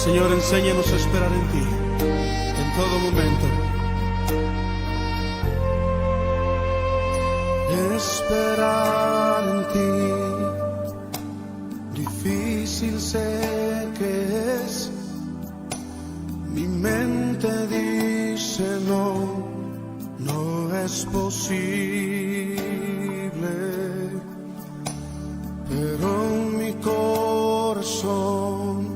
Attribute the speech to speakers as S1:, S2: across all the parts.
S1: Señor, enséñanos a esperar en ti, en todo momento. Esperar en ti, difícil sé que es. Mi mente dice no, no es posible, pero mi corazón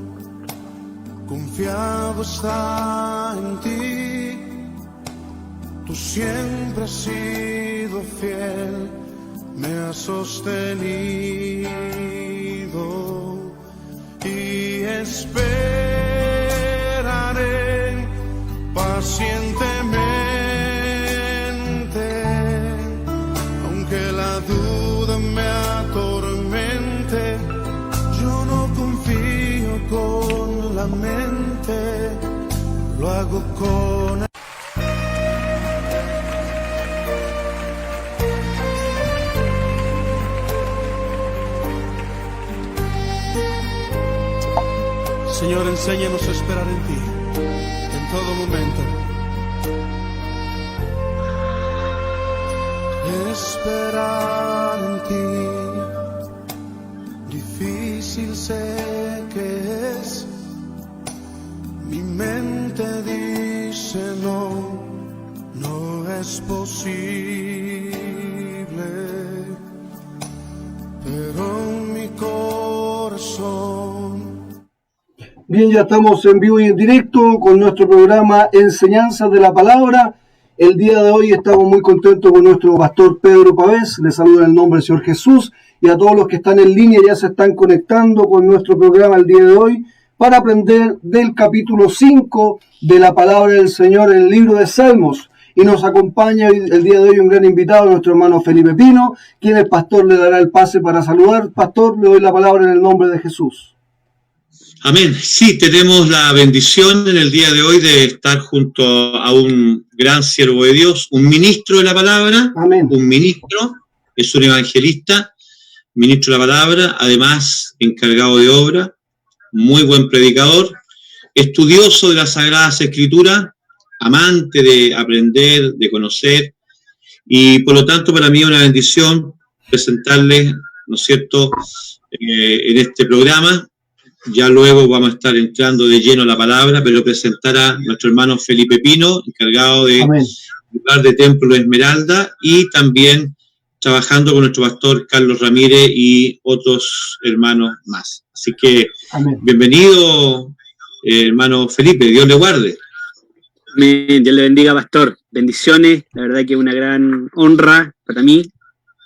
S1: confiado está en ti. Tú siempre has sido fiel, me has sostenido y esperaré pacientemente, aunque la duda me atormente. Yo no confío con la mente, lo hago con Señor, enséñanos a esperar en ti, en todo momento. Esperar en ti, difícil sé que es. Mi mente dice no, no es posible, pero mi corazón.
S2: Bien, ya estamos en vivo y en directo con nuestro programa Enseñanzas de la Palabra. El día de hoy estamos muy contentos con nuestro pastor Pedro Pavés. Les saludo en el nombre del Señor Jesús y a todos los que están en línea ya se están conectando con nuestro programa el día de hoy para aprender del capítulo 5 de la Palabra del Señor en el libro de Salmos. Y nos acompaña el día de hoy un gran invitado, nuestro hermano Felipe Pino, quien el pastor le dará el pase para saludar. Pastor, le doy la palabra en el nombre de Jesús.
S3: Amén. Sí, tenemos la bendición en el día de hoy de estar junto a un gran siervo de Dios, un ministro de la palabra.
S2: Amén.
S3: Un ministro, es un evangelista, ministro de la palabra, además encargado de obra, muy buen predicador, estudioso de las Sagradas Escrituras, amante de aprender, de conocer, y por lo tanto para mí es una bendición presentarles, ¿no es cierto?, en este programa. Ya luego vamos a estar entrando de lleno a la palabra, pero presentar a nuestro hermano Felipe Pino, encargado de lugar de Templo Esmeralda, y también trabajando con nuestro pastor Carlos Ramírez y otros hermanos más. Así que, amén. Bienvenido, hermano Felipe, Dios le guarde.
S4: Amén, Dios le bendiga, pastor. Bendiciones, la verdad que es una gran honra para mí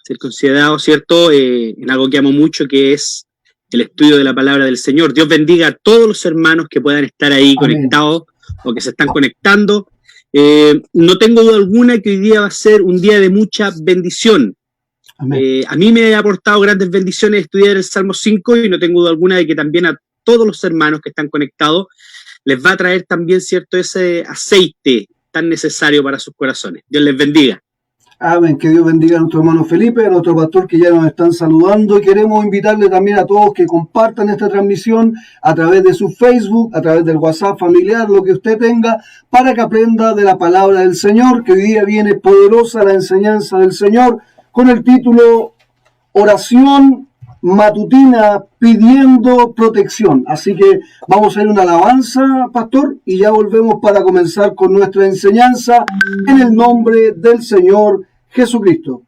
S4: ser considerado, ¿cierto?, en algo que amo mucho, que es el estudio de la palabra del Señor. Dios bendiga a todos los hermanos que puedan estar ahí conectados o que se están conectando. No tengo duda alguna que hoy día va a ser un día de mucha bendición. A mí me ha aportado grandes bendiciones estudiar el Salmo 5 y no tengo duda alguna de que también a todos los hermanos que están conectados les va a traer también, ¿cierto?, ese aceite tan necesario para sus corazones. Dios les bendiga.
S2: Amén, que Dios bendiga a nuestro hermano Felipe, a nuestro pastor que ya nos están saludando, y queremos invitarle también a todos que compartan esta transmisión a través de su Facebook, a través del WhatsApp familiar, lo que usted tenga, para que aprenda de la palabra del Señor, que hoy día viene poderosa la enseñanza del Señor, con el título Oración Matutina pidiendo protección. Así que vamos a ir a una alabanza, pastor, y ya volvemos para comenzar con nuestra enseñanza en el nombre del Señor Jesucristo.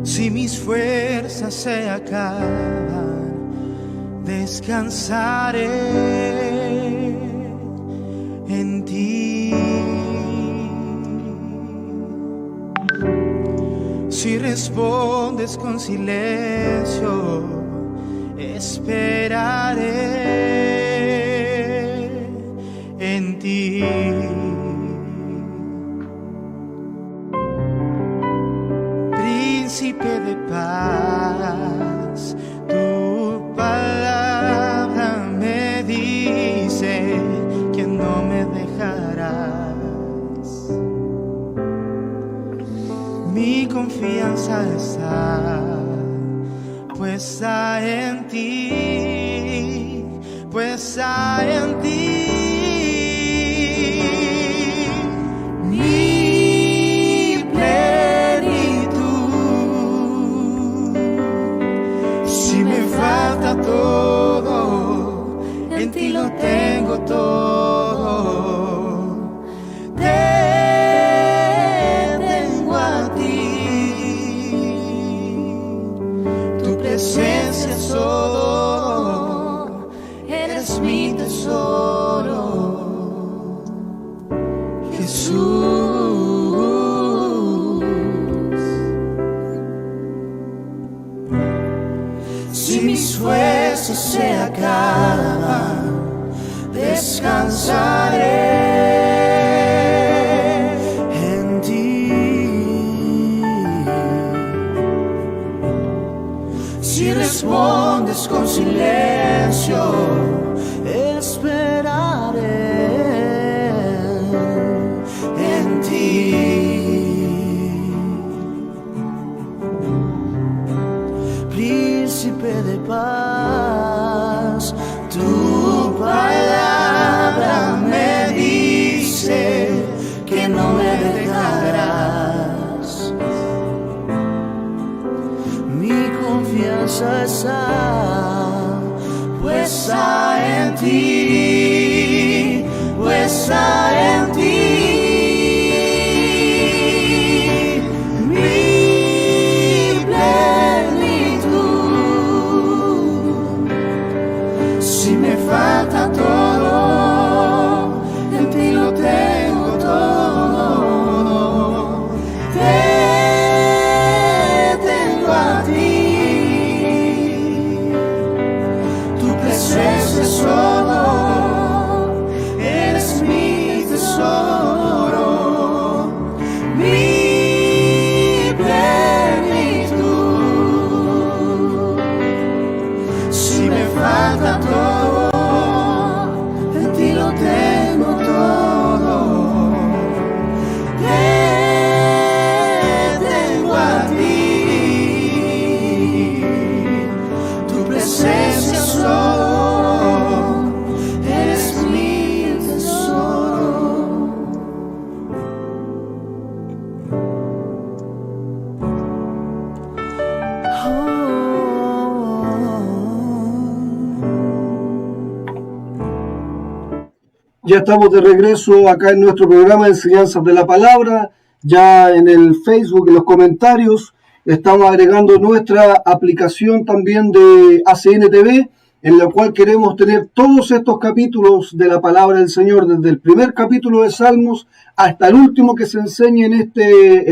S1: Si mis fuerzas se acaban, descansaré en ti. Si respondes con silencio, esperaré en ti. Príncipe de paz, tu palabra me dice que no me dejarás.
S5: confianza está puesta en ti, puesta en ti. Mi plenitud, si me falta todo, en ti lo tengo todo. Te tengo a ti, tu presencia es todo, eres mi tesoro, Jesús. Si mis fuerzas se acaban, descansaré en ti. Si respondes con silencio, esperaré en ti. Príncipe de paz, tu palabra me dice que no me dejarás. Mi confianza está puesta en ti, puesta en ti. Mi plenitud, si me falta todo, en ti lo tengo todo. Te tengo a ti, tu presencia es todo, eres mi tesoro. Mi plenitud, si me falta todo, en ti lo tengo todo. Te tengo a ti, tu presencia es todo, eres mi tesoro.
S2: Ya estamos de regreso acá en nuestro programa de Enseñanzas de la Palabra. Ya en el Facebook, en los comentarios, estamos agregando nuestra aplicación también de ACN TV, en la cual queremos tener todos estos capítulos de la Palabra del Señor, desde el primer capítulo de Salmos hasta el último que se enseñe en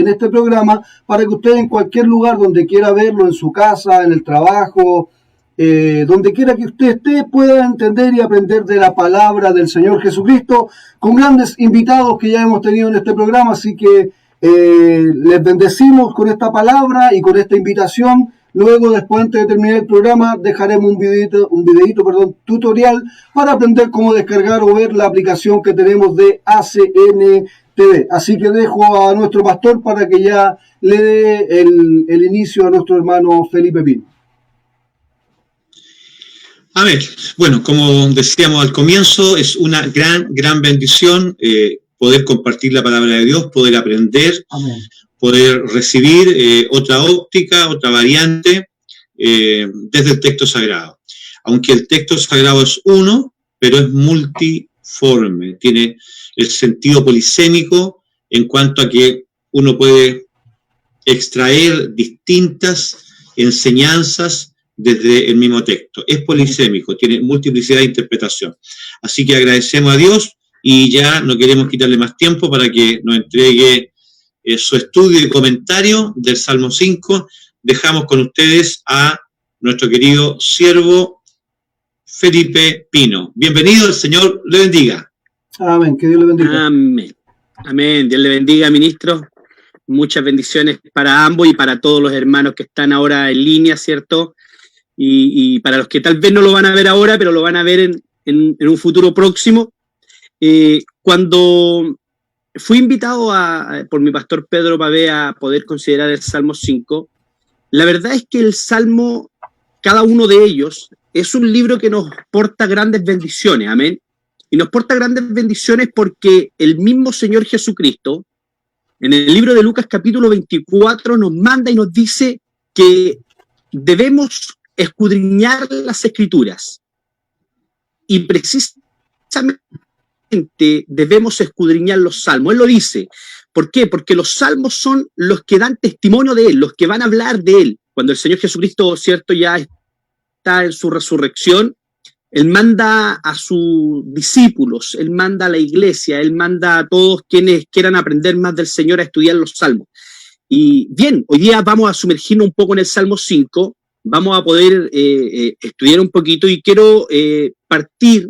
S2: este programa, para que usted en cualquier lugar donde quiera verlo, en su casa, en el trabajo, donde quiera que usted esté, pueda entender y aprender de la palabra del Señor Jesucristo, con grandes invitados que ya hemos tenido en este programa. Así que les bendecimos con esta palabra y con esta invitación. Luego, después, antes de terminar el programa, dejaremos un videito, tutorial para aprender cómo descargar o ver la aplicación que tenemos de ACN TV. Así que dejo a nuestro pastor para que ya le dé el inicio a nuestro hermano Felipe Pino.
S3: Amén. Bueno, como decíamos al comienzo, es una gran bendición poder compartir la palabra de Dios, poder aprender,
S2: Amén,
S3: poder recibir otra óptica, otra variante desde el texto sagrado. Aunque el texto sagrado es uno, pero es multiforme, tiene el sentido polisémico en cuanto a que uno puede extraer distintas enseñanzas desde el mismo texto. Es polisémico, tiene multiplicidad de interpretación. Así que agradecemos a Dios y ya no queremos quitarle más tiempo para que nos entregue su estudio y comentario del Salmo 5. Dejamos con ustedes a nuestro querido siervo Felipe Pino. Bienvenido, el Señor le bendiga.
S2: Amén, que Dios le bendiga.
S4: Amén. Amén. Dios le bendiga, ministro. Muchas bendiciones para ambos y para todos los hermanos que están ahora en línea, ¿cierto? Y para los que tal vez no lo van a ver ahora, pero lo van a ver en un futuro próximo. Cuando fui invitado por mi pastor Pedro Pavé a poder considerar el Salmo 5. La verdad es que el Salmo, cada uno de ellos, es un libro que nos porta grandes bendiciones, amén. Y nos porta grandes bendiciones porque el mismo Señor Jesucristo, en el libro de Lucas capítulo 24, nos manda y nos dice que debemos escudriñar las Escrituras. Y precisamente debemos escudriñar los salmos. Él lo dice. ¿Por qué? Porque los salmos son los que dan testimonio de Él, los que van a hablar de Él. Cuando el Señor Jesucristo, cierto, ya está en su resurrección, Él manda a sus discípulos, Él manda a la iglesia, Él manda a todos quienes quieran aprender más del Señor a estudiar los salmos. Y bien, hoy día vamos a sumergirnos un poco en el Salmo 5, vamos a poder estudiar un poquito y quiero partir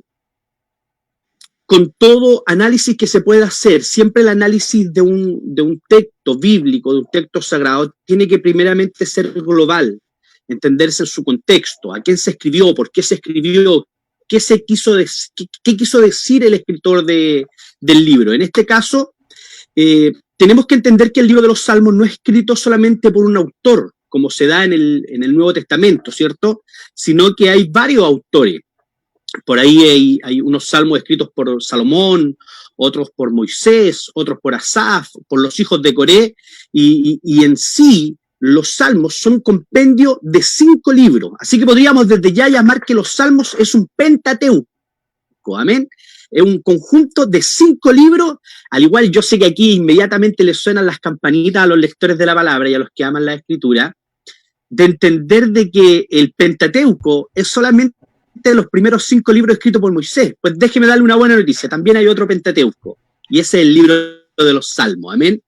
S4: con todo análisis que se pueda hacer. Siempre el análisis de un texto bíblico, de un texto sagrado, tiene que primeramente ser global, entenderse en su contexto, a quién se escribió, por qué se escribió, qué quiso decir el escritor del libro. En este caso, tenemos que entender que el libro de los Salmos no es escrito solamente por un autor, como se da en el Nuevo Testamento, ¿cierto? Sino que hay varios autores. Por ahí hay unos salmos escritos por Salomón, otros por Moisés, otros por Asaf, por los hijos de Coré, y en sí los salmos son un compendio de 5 libros. Así que podríamos desde ya llamar que los salmos es un pentateuco, amén. Es un conjunto de 5 libros, al igual yo sé que aquí inmediatamente les suenan las campanitas a los lectores de la palabra y a los que aman la escritura, de entender de que el Pentateuco es solamente de los primeros 5 libros escritos por Moisés. Pues déjeme darle una buena noticia, también hay otro Pentateuco, y ese es el libro de los Salmos, amén.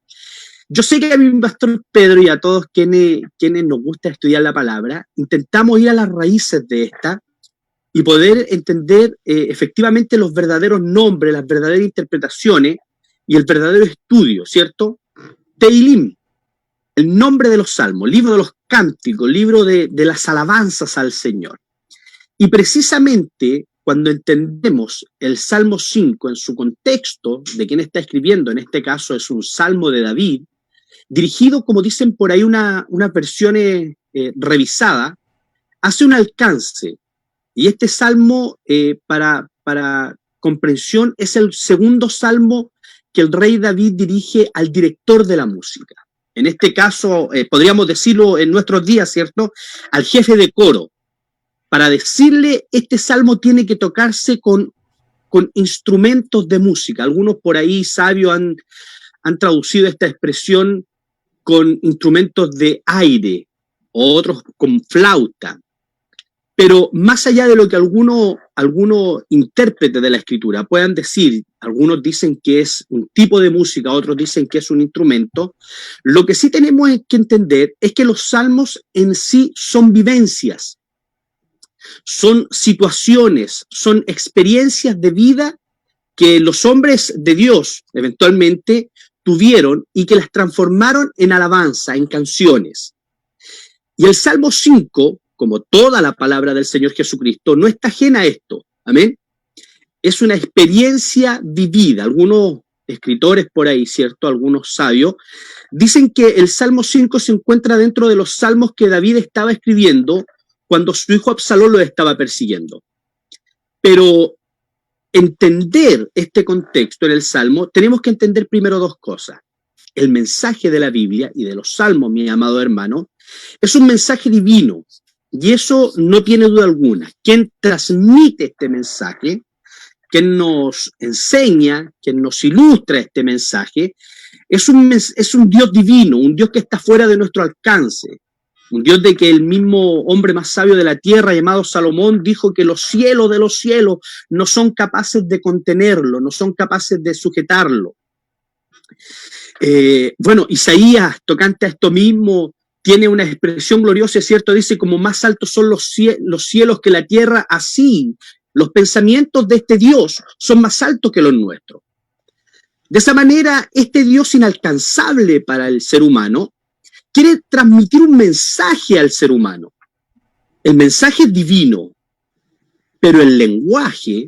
S4: Yo sé que a mi pastor Pedro y a todos quienes nos gusta estudiar la palabra, intentamos ir a las raíces de esta y poder entender efectivamente los verdaderos nombres, las verdaderas interpretaciones y el verdadero estudio, ¿cierto? Teilim, el nombre de los salmos, libro de los cánticos, libro de las alabanzas al Señor. Y precisamente cuando entendemos el Salmo 5 en su contexto de quien está escribiendo, en este caso es un salmo de David, dirigido, como dicen por ahí unas versiones revisadas, hace un alcance. Y este salmo, para comprensión, es el segundo salmo que el rey David dirige al director de la música. En este caso, podríamos decirlo en nuestros días, ¿cierto?, al jefe de coro. Para decirle, este salmo tiene que tocarse con instrumentos de música. Algunos por ahí sabios han traducido esta expresión con instrumentos de aire, o otros con flauta. Pero más allá de lo que algunos intérpretes de la escritura puedan decir, algunos dicen que es un tipo de música, otros dicen que es un instrumento, lo que sí tenemos que entender es que los salmos en sí son vivencias, son situaciones, son experiencias de vida que los hombres de Dios eventualmente tuvieron y que las transformaron en alabanza, en canciones. Y el Salmo 5, como toda la palabra del Señor Jesucristo, no está ajena a esto, amén. Es una experiencia vivida. Algunos escritores por ahí, ¿cierto?, algunos sabios, dicen que el Salmo 5 se encuentra dentro de los salmos que David estaba escribiendo cuando su hijo Absalón lo estaba persiguiendo. Pero entender este contexto en el Salmo, tenemos que entender primero 2 cosas. El mensaje de la Biblia y de los Salmos, mi amado hermano, es un mensaje divino, y eso no tiene duda alguna. Quien transmite este mensaje, quien nos enseña, quien nos ilustra este mensaje, es un Dios divino, un Dios que está fuera de nuestro alcance. Un Dios de que el mismo hombre más sabio de la tierra, llamado Salomón, dijo que los cielos de los cielos no son capaces de contenerlo, no son capaces de sujetarlo. Bueno, Isaías, tocante a esto mismo, tiene una expresión gloriosa, ¿cierto? Dice, como más altos son los cielos que la tierra, así los pensamientos de este Dios son más altos que los nuestros. De esa manera, este Dios inalcanzable para el ser humano quiere transmitir un mensaje al ser humano. El mensaje es divino, pero el lenguaje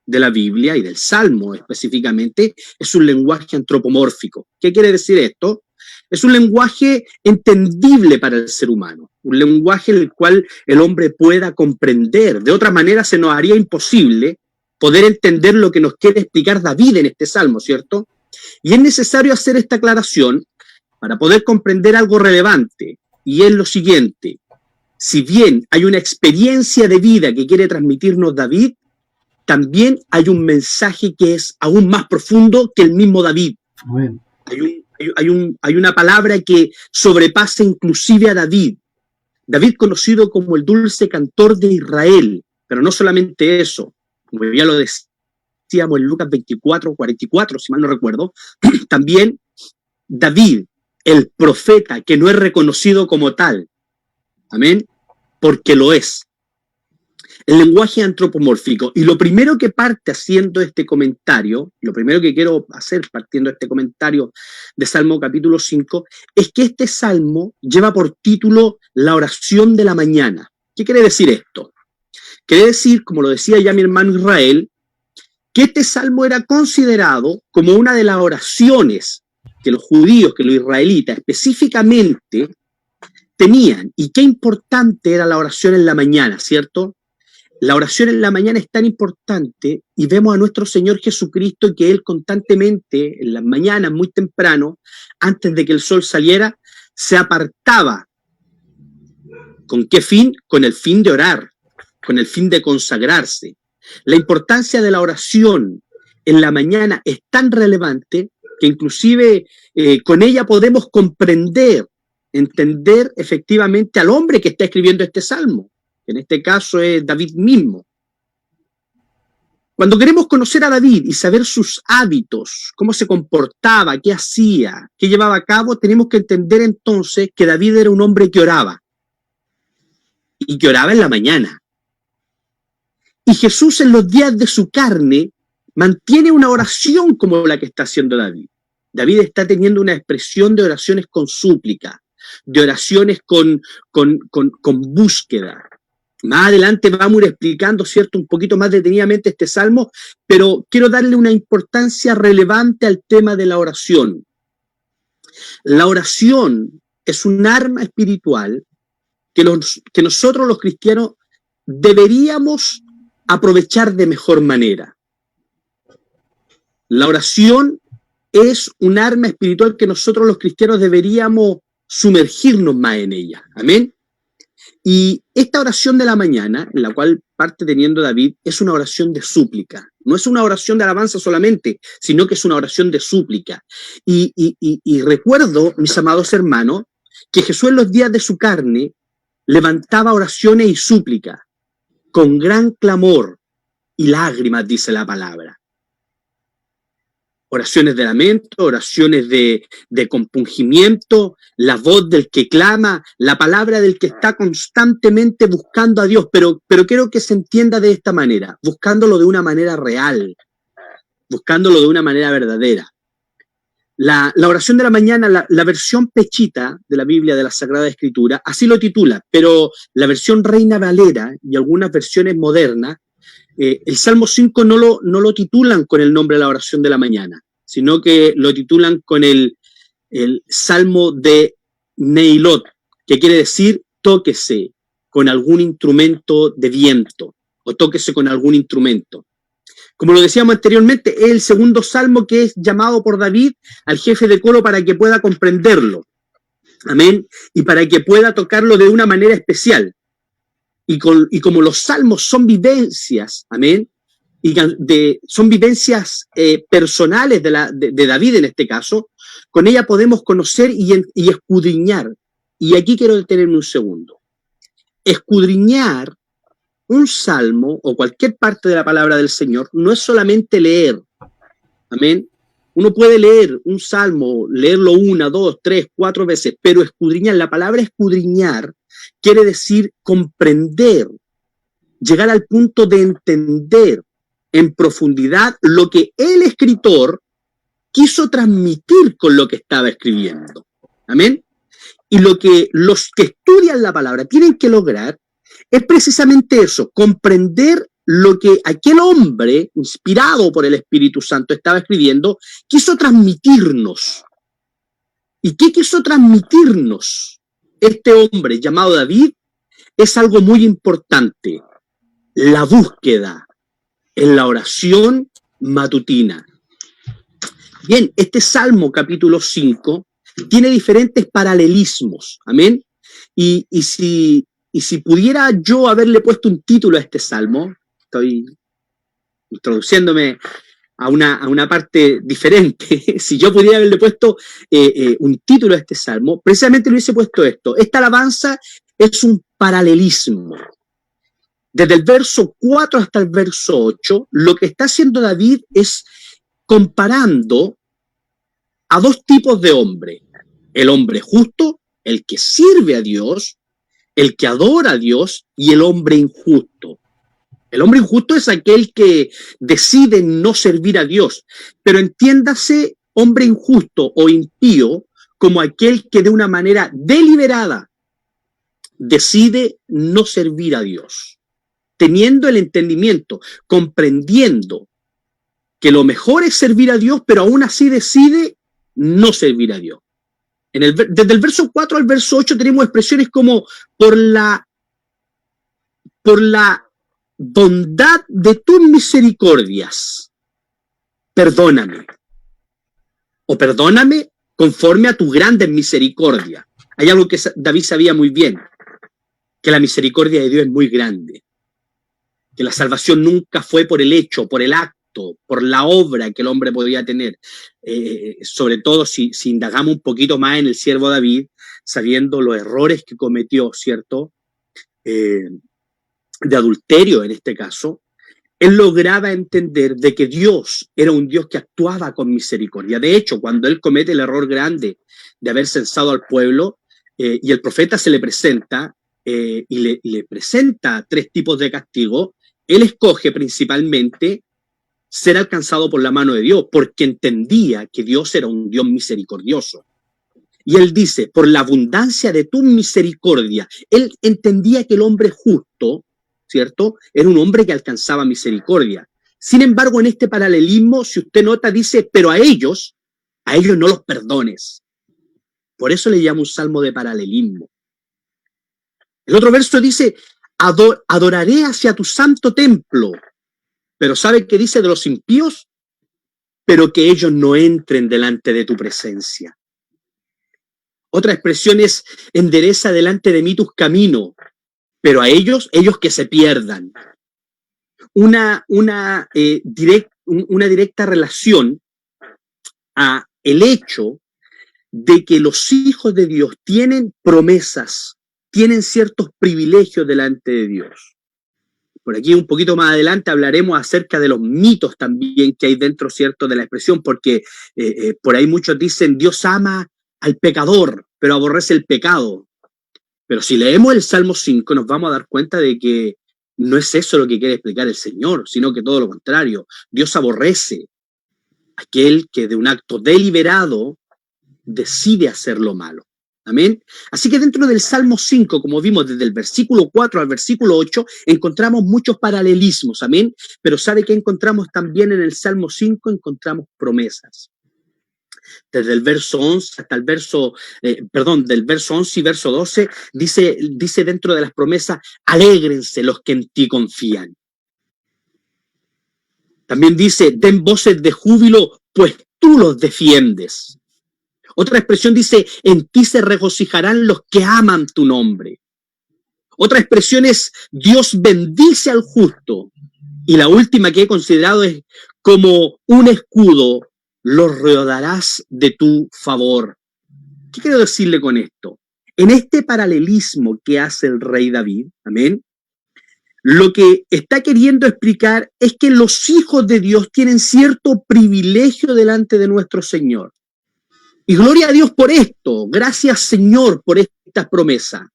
S4: de la Biblia y del Salmo específicamente es un lenguaje antropomórfico. ¿Qué quiere decir esto? Es un lenguaje entendible para el ser humano, un lenguaje en el cual el hombre pueda comprender. De otra manera se nos haría imposible poder entender lo que nos quiere explicar David en este Salmo, ¿cierto? Y es necesario hacer esta aclaración para poder comprender algo relevante, y es lo siguiente: si bien hay una experiencia de vida que quiere transmitirnos David, también hay un mensaje que es aún más profundo que el mismo David.
S2: Bueno.
S4: Hay una palabra que sobrepasa inclusive a David. David, conocido como el dulce cantor de Israel, pero no solamente eso, como ya lo decíamos en Lucas 24, 44, si mal no recuerdo, también David, el profeta que no es reconocido como tal, amén, porque lo es. El lenguaje antropomórfico. Y lo primero que parte haciendo este comentario, lo primero que quiero hacer partiendo de este comentario de Salmo capítulo 5, es que este salmo lleva por título la oración de la mañana. ¿Qué quiere decir esto? Quiere decir, como lo decía ya mi hermano Israel, que este salmo era considerado como una de las oraciones que los judíos, que los israelitas específicamente tenían. Y qué importante era la oración en la mañana, ¿cierto? La oración en la mañana es tan importante, y vemos a nuestro Señor Jesucristo que Él constantemente, en las mañanas, muy temprano, antes de que el sol saliera, se apartaba. ¿Con qué fin? Con el fin de orar, con el fin de consagrarse. La importancia de la oración en la mañana es tan relevante que inclusive con ella podemos comprender, entender efectivamente al hombre que está escribiendo este salmo. En este caso es David mismo. Cuando queremos conocer a David y saber sus hábitos, cómo se comportaba, qué hacía, qué llevaba a cabo, tenemos que entender entonces que David era un hombre que oraba. Y que oraba en la mañana. Y Jesús en los días de su carne mantiene una oración como la que está haciendo David. David está teniendo una expresión de oraciones con súplica, de oraciones con búsqueda. Más adelante vamos a ir explicando, ¿cierto?, un poquito más detenidamente este salmo, pero quiero darle una importancia relevante al tema de la oración. La oración es un arma espiritual que nosotros los cristianos deberíamos aprovechar de mejor manera. La oración es un arma espiritual que nosotros los cristianos deberíamos sumergirnos más en ella. Amén. Y esta oración de la mañana, en la cual parte teniendo David, es una oración de súplica. No es una oración de alabanza solamente, sino que es una oración de súplica. Y recuerdo, mis amados hermanos, que Jesús en los días de su carne levantaba oraciones y súplicas con gran clamor y lágrimas, dice la palabra. Oraciones de lamento, oraciones de compungimiento, la voz del que clama, la palabra del que está constantemente buscando a Dios, pero quiero que se entienda de esta manera, buscándolo de una manera real, buscándolo de una manera verdadera. La oración de la mañana, la versión pechita de la Biblia, de la Sagrada Escritura, así lo titula, pero la versión Reina Valera y algunas versiones modernas, el Salmo 5 no lo titulan con el nombre de la oración de la mañana, sino que lo titulan con el Salmo de Neilot, que quiere decir tóquese con algún instrumento de viento, o tóquese con algún instrumento. Como lo decíamos anteriormente, es el segundo salmo que es llamado por David al jefe de coro para que pueda comprenderlo. Amén. Y para que pueda tocarlo de una manera especial. Y como los salmos son vivencias, amén, son vivencias personales de David en este caso, con ella podemos conocer y escudriñar. Y aquí quiero detenerme un segundo. Escudriñar un salmo o cualquier parte de la palabra del Señor no es solamente leer, amén. Uno puede leer un salmo, leerlo 1, 2, 3, 4 veces, pero escudriñar, la palabra escudriñar quiere decir comprender, llegar al punto de entender en profundidad lo que el escritor quiso transmitir con lo que estaba escribiendo. Amén. Y lo que los que estudian la palabra tienen que lograr es precisamente eso, comprender lo que aquel hombre, inspirado por el Espíritu Santo, estaba escribiendo, quiso transmitirnos. ¿Y qué quiso transmitirnos este hombre llamado David? Es algo muy importante, la búsqueda en la oración matutina. Bien, este Salmo capítulo 5 tiene diferentes paralelismos, amén. Y si pudiera yo haberle puesto un título a este Salmo, estoy introduciéndome a una parte diferente, si yo pudiera haberle puesto un título a este Salmo, precisamente le hubiese puesto esto: esta alabanza es un paralelismo. Desde el verso 4 hasta el verso 8, lo que está haciendo David es comparando a dos tipos de hombre: el hombre justo, el que sirve a Dios, el que adora a Dios, y el hombre injusto. El hombre injusto es aquel que decide no servir a Dios, pero entiéndase hombre injusto o impío como aquel que de una manera deliberada decide no servir a Dios, teniendo el entendimiento, comprendiendo que lo mejor es servir a Dios, pero aún así decide no servir a Dios. Desde el verso 4 al verso 8 tenemos expresiones como por la bondad de tus misericordias, perdóname. O perdóname conforme a tu grandes misericordia. Hay algo que David sabía muy bien, que la misericordia de Dios es muy grande, que la salvación nunca fue por el hecho, por el acto, por la obra que el hombre podía tener. Sobre todo si indagamos un poquito más en el siervo David, sabiendo los errores que cometió, ¿cierto? De adulterio en este caso, él lograba entender de que Dios era un Dios que actuaba con misericordia. De hecho, cuando él comete el error grande de haber censado al pueblo, y el profeta se le presenta, y le presenta 3 tipos de castigo, él escoge principalmente ser alcanzado por la mano de Dios, porque entendía que Dios era un Dios misericordioso. Y él dice, por la abundancia de tu misericordia. Él entendía que el hombre justo, ¿cierto?, era un hombre que alcanzaba misericordia. Sin embargo, en este paralelismo, si usted nota, dice, pero a ellos no los perdones. Por eso le llamo un salmo de paralelismo. El otro verso dice, adoraré hacia tu santo templo. Pero ¿sabe qué dice de los impíos? Pero que ellos no entren delante de tu presencia. Otra expresión es, endereza delante de mí tus caminos, pero a ellos que se pierdan. Una directa relación a el hecho de que los hijos de Dios tienen promesas, tienen ciertos privilegios delante de Dios. Por aquí un poquito más adelante hablaremos acerca de los mitos también que hay dentro, ¿cierto?, de la expresión, porque por ahí muchos dicen Dios ama al pecador, pero aborrece el pecado. Pero si leemos el Salmo 5 nos vamos a dar cuenta de que no es eso lo que quiere explicar el Señor, sino que todo lo contrario. Dios aborrece a aquel que de un acto deliberado decide hacer lo malo. Amén. Así que dentro del Salmo 5, como vimos desde el versículo 4 al versículo 8, encontramos muchos paralelismos. Amén. Pero ¿sabe qué encontramos también en el Salmo 5? Encontramos promesas. Desde el verso 11 hasta el verso, del verso 11 y verso 12, dice dentro de las promesas, alégrense los que en ti confían. También dice, den voces de júbilo, pues tú los defiendes. Otra expresión dice, en ti se regocijarán los que aman tu nombre. Otra expresión es, Dios bendice al justo. Y la última que he considerado es, como un escudo, los rodearás de tu favor. ¿Qué quiero decirle con esto? En este paralelismo que hace el rey David, amén, lo que está queriendo explicar es que los hijos de Dios tienen cierto privilegio delante de nuestro Señor. Y gloria a Dios por esto. Gracias, Señor, por esta promesa.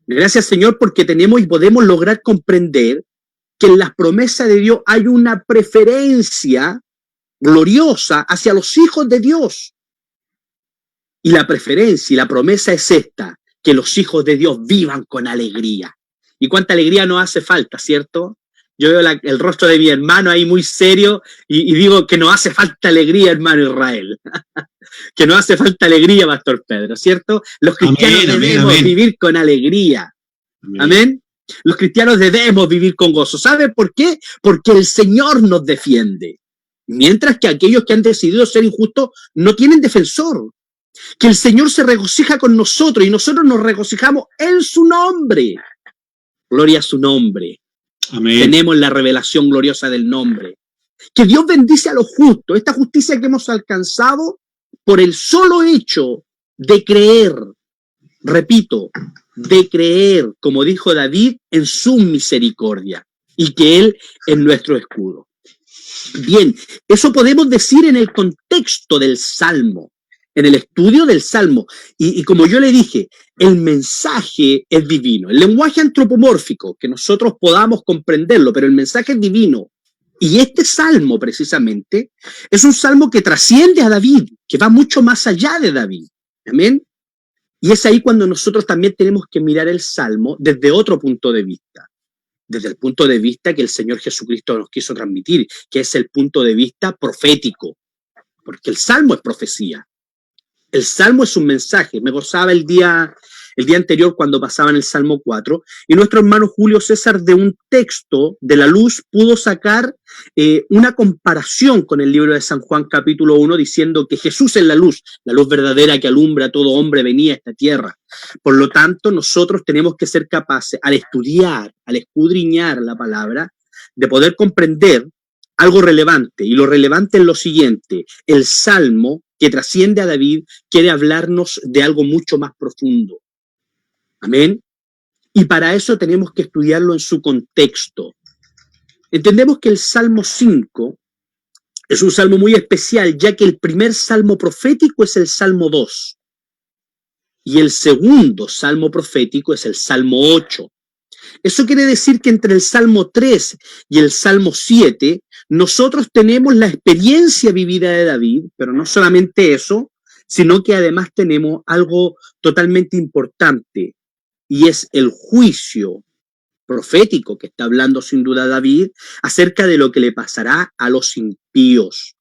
S4: Gracias, Señor, porque tenemos y podemos lograr comprender que en las promesas de Dios hay una preferencia gloriosa hacia los hijos de Dios. Y la preferencia y la promesa es esta, que los hijos de Dios vivan con alegría. ¿Y cuánta alegría nos hace falta, cierto? Yo veo el rostro de mi hermano ahí muy serio y digo que nos hace falta alegría, hermano Israel. Que nos hace falta alegría, Pastor Pedro, ¿cierto? Los cristianos debemos vivir con alegría. Amén. Los cristianos debemos vivir con gozo. ¿Sabe por qué? Porque el Señor nos defiende. Mientras que aquellos que han decidido ser injustos no tienen defensor. Que el Señor se regocija con nosotros y nosotros nos regocijamos en su nombre. Gloria a su nombre.
S3: Amén.
S4: Tenemos la revelación gloriosa del nombre. Que Dios bendice a los justos. Esta justicia que hemos alcanzado por el solo hecho de creer. Repito, de creer, como dijo David, en su misericordia y que Él es nuestro escudo. Bien, eso podemos decir en el contexto del Salmo, en el estudio del Salmo. Y como yo le dije, el mensaje es divino. El lenguaje antropomórfico, que nosotros podamos comprenderlo, pero el mensaje es divino. Y este Salmo, precisamente, es un Salmo que trasciende a David, que va mucho más allá de David. Amén. Y es ahí cuando nosotros también tenemos que mirar el Salmo desde otro punto de vista. Desde el punto de vista que el Señor Jesucristo nos quiso transmitir, que es el punto de vista profético. Porque el Salmo es profecía. El Salmo es un mensaje. Me gozaba el día anterior cuando pasaban el Salmo 4, y nuestro hermano Julio César de un texto de la luz pudo sacar una comparación con el libro de San Juan capítulo 1, diciendo que Jesús es la luz verdadera que alumbra a todo hombre venía a esta tierra. Por lo tanto, nosotros tenemos que ser capaces, al estudiar, al escudriñar la palabra, de poder comprender algo relevante, y lo relevante es lo siguiente: el Salmo que trasciende a David quiere hablarnos de algo mucho más profundo. Amén. Y para eso tenemos que estudiarlo en su contexto. Entendemos que el Salmo 5 es un salmo muy especial, ya que el primer salmo profético es el Salmo 2. Y el segundo salmo profético es el Salmo 8. Eso quiere decir que entre el Salmo 3 y el Salmo 7, nosotros tenemos la experiencia vivida de David, pero no solamente eso, sino que además tenemos algo totalmente importante, y es el juicio profético que está hablando sin duda David acerca de lo que le pasará a los impíos.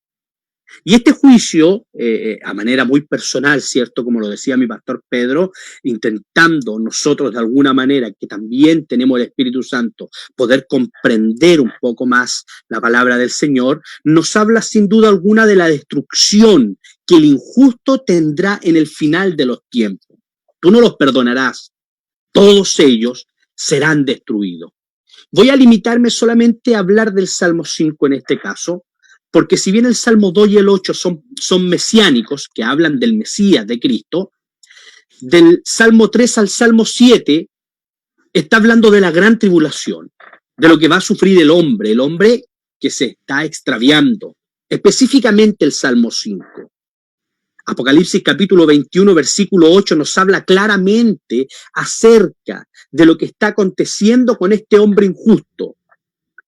S4: Y este juicio, a manera muy personal, ¿cierto? Como lo decía mi pastor Pedro, intentando nosotros de alguna manera, que también tenemos el Espíritu Santo, poder comprender un poco más la palabra del Señor, nos habla sin duda alguna de la destrucción que el injusto tendrá en el final de los tiempos. Tú no los perdonarás. Todos ellos serán destruidos. Voy a limitarme solamente a hablar del Salmo 5 en este caso, porque si bien el Salmo 2 y el 8 son mesiánicos, que hablan del Mesías, de Cristo, del Salmo 3 al Salmo 7 está hablando de la gran tribulación, de lo que va a sufrir el hombre que se está extraviando, específicamente el Salmo 5. Apocalipsis capítulo 21, versículo 8 nos habla claramente acerca de lo que está aconteciendo con este hombre injusto.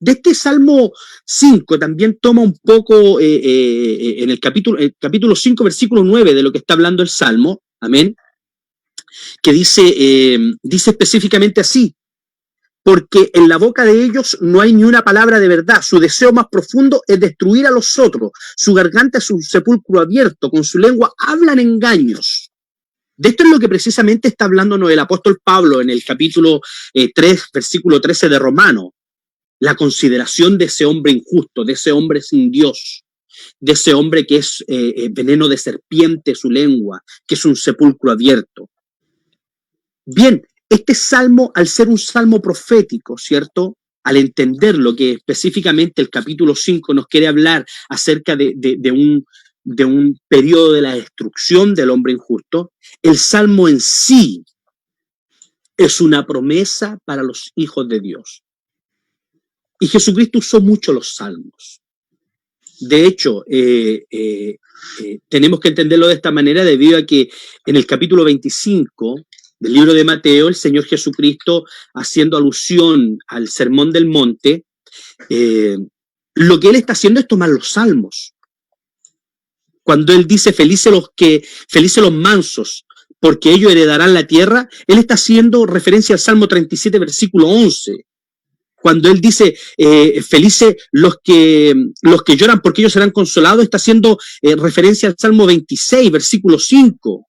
S4: De este Salmo 5 también toma un poco en el capítulo 5, versículo 9 de lo que está hablando el Salmo, amén, que dice específicamente así: porque en la boca de ellos no hay ni una palabra de verdad, su deseo más profundo es destruir a los otros, su garganta es un sepulcro abierto, con su lengua hablan engaños. De esto es lo que precisamente está hablándonos el apóstol Pablo en el capítulo 3, versículo 13 de Romanos. La consideración de ese hombre injusto, de ese hombre sin Dios, de ese hombre que es veneno de serpiente su lengua, que es un sepulcro abierto. Bien, este salmo, al ser un salmo profético, ¿cierto? Al entender lo que específicamente el capítulo 5 nos quiere hablar acerca de un periodo de la destrucción del hombre injusto, el salmo en sí es una promesa para los hijos de Dios. Y Jesucristo usó mucho los salmos. De hecho, tenemos que entenderlo de esta manera debido a que en el capítulo 25 del libro de Mateo, el Señor Jesucristo, haciendo alusión al Sermón del Monte, lo que Él está haciendo es tomar los salmos. Cuando Él dice felices los mansos, porque ellos heredarán la tierra, Él está haciendo referencia al Salmo 37, versículo 11. cuando él dice, felices los que lloran porque ellos serán consolados, está haciendo referencia al Salmo 26, versículo 5.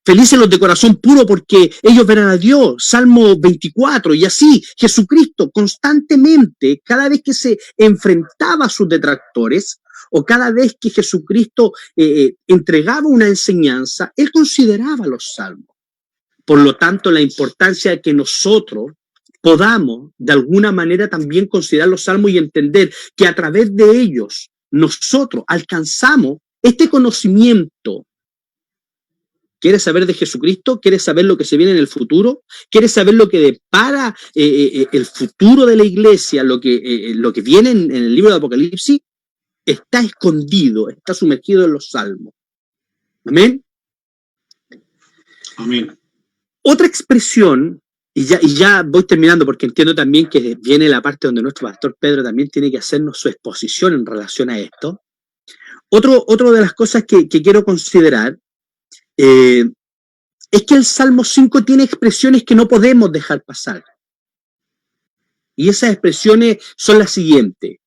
S4: Felices los de corazón puro porque ellos verán a Dios. Salmo 24, y así Jesucristo constantemente, cada vez que se enfrentaba a sus detractores, o cada vez que Jesucristo entregaba una enseñanza, él consideraba los salmos. Por lo tanto, la importancia de que nosotros podamos de alguna manera también considerar los salmos y entender que a través de ellos nosotros alcanzamos este conocimiento. ¿Quieres saber de Jesucristo? ¿Quieres saber lo que se viene en el futuro? ¿Quieres saber lo que depara el futuro de la iglesia, lo que viene en el libro de Apocalipsis? Está escondido, está sumergido en los salmos. ¿Amén?
S3: Amén.
S4: Otra expresión, y ya voy terminando porque entiendo también que viene la parte donde nuestro pastor Pedro también tiene que hacernos su exposición en relación a esto. Otro de las cosas que quiero considerar es que el Salmo 5 tiene expresiones que no podemos dejar pasar. Y esas expresiones son las siguientes.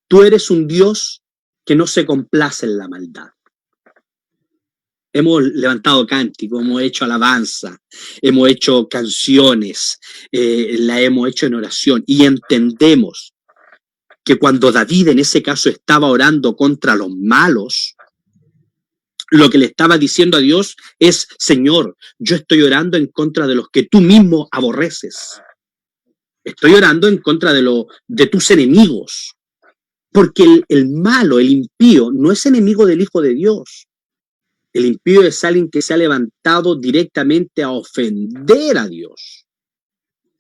S4: Tú eres un Dios que no se complace en la maldad. Hemos levantado cánticos, hemos hecho alabanza, hemos hecho canciones, la hemos hecho en oración y entendemos que cuando David en ese caso estaba orando contra los malos, lo que le estaba diciendo a Dios es, Señor, yo estoy orando en contra de los que tú mismo aborreces. Estoy orando en contra de tus enemigos. Porque el malo, el impío, no es enemigo del Hijo de Dios. El impío es alguien que se ha levantado directamente a ofender a Dios,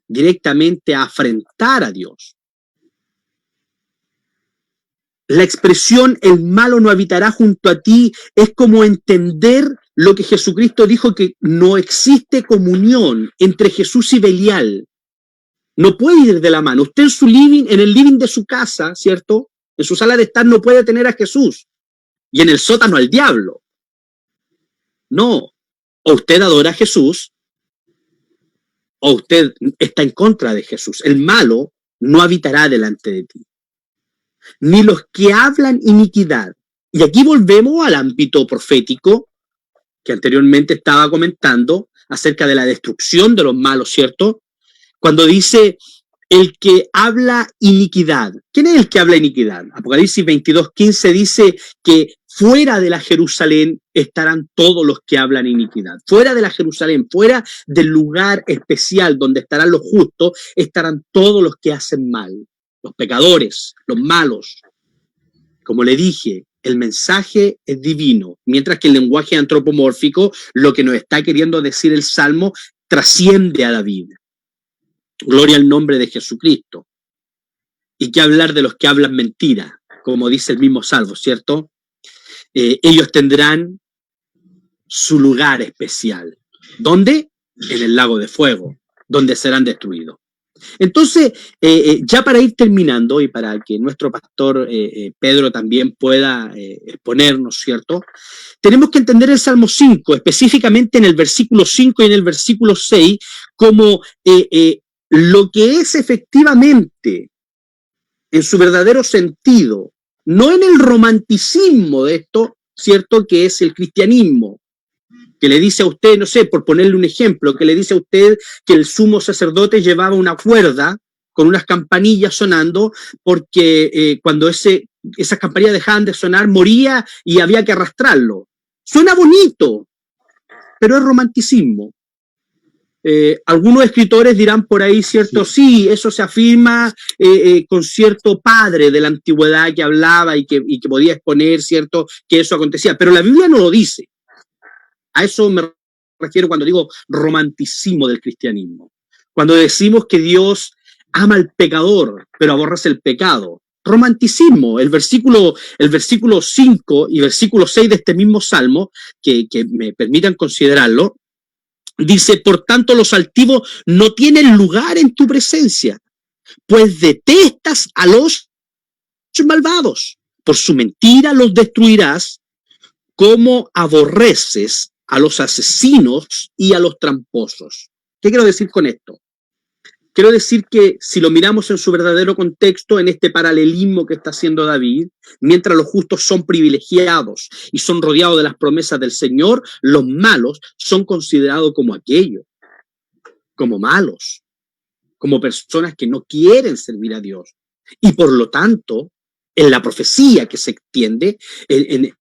S4: directamente a afrentar a Dios. La expresión el malo no habitará junto a ti es como entender lo que Jesucristo dijo, que no existe comunión entre Jesús y Belial. No puede ir de la mano. Usted en su living, en el living de su casa, ¿cierto? En su sala de estar no puede tener a Jesús y en el sótano al diablo. No. O usted adora a Jesús o usted está en contra de Jesús. El malo no habitará delante de ti. Ni los que hablan iniquidad. Y aquí volvemos al ámbito profético que anteriormente estaba comentando acerca de la destrucción de los malos, ¿cierto? Cuando dice el que habla iniquidad. ¿Quién es el que habla iniquidad? Apocalipsis 22:15 dice que fuera de la Jerusalén estarán todos los que hablan iniquidad. Fuera de la Jerusalén, fuera del lugar especial donde estarán los justos, estarán todos los que hacen mal. Los pecadores, los malos. Como le dije, el mensaje es divino, mientras que el lenguaje antropomórfico, lo que nos está queriendo decir el Salmo, trasciende a David. Gloria al nombre de Jesucristo. Y qué hablar de los que hablan mentira, como dice el mismo Salmo, ¿cierto? Ellos tendrán su lugar especial. ¿Dónde? En el lago de fuego, donde serán destruidos. Entonces, ya para ir terminando y para que nuestro pastor Pedro también pueda exponernos, ¿cierto? Tenemos que entender el Salmo 5, específicamente en el versículo 5 y en el versículo 6, como lo que es efectivamente, en su verdadero sentido, no en el romanticismo de esto, ¿cierto? Que es el cristianismo, que le dice a usted, no sé, por ponerle un ejemplo, que le dice a usted que el sumo sacerdote llevaba una cuerda con unas campanillas sonando, porque cuando esas campanillas dejaban de sonar, moría y había que arrastrarlo. Suena bonito, pero es romanticismo. Algunos escritores dirán por ahí, ¿cierto? Sí, eso se afirma con cierto padre de la antigüedad que hablaba y que podía exponer, ¿cierto? Que eso acontecía, pero la Biblia no lo dice. A eso me refiero cuando digo romanticismo del cristianismo. Cuando decimos que Dios ama al pecador, pero aborrece el pecado. Romanticismo, el versículo 5 y versículo 6 de este mismo Salmo, que me permitan considerarlo, dice, por tanto los altivos no tienen lugar en tu presencia, pues detestas a los malvados. Por su mentira los destruirás, como aborreces a los asesinos y a los tramposos. ¿Qué quiero decir con esto? quiero decir que si lo miramos en su verdadero contexto, en este paralelismo que está haciendo David, mientras los justos son privilegiados y son rodeados de las promesas del Señor, los malos son considerados como aquellos, como malos, como personas que no quieren servir a Dios. Y por lo tanto, en la profecía que se extiende, en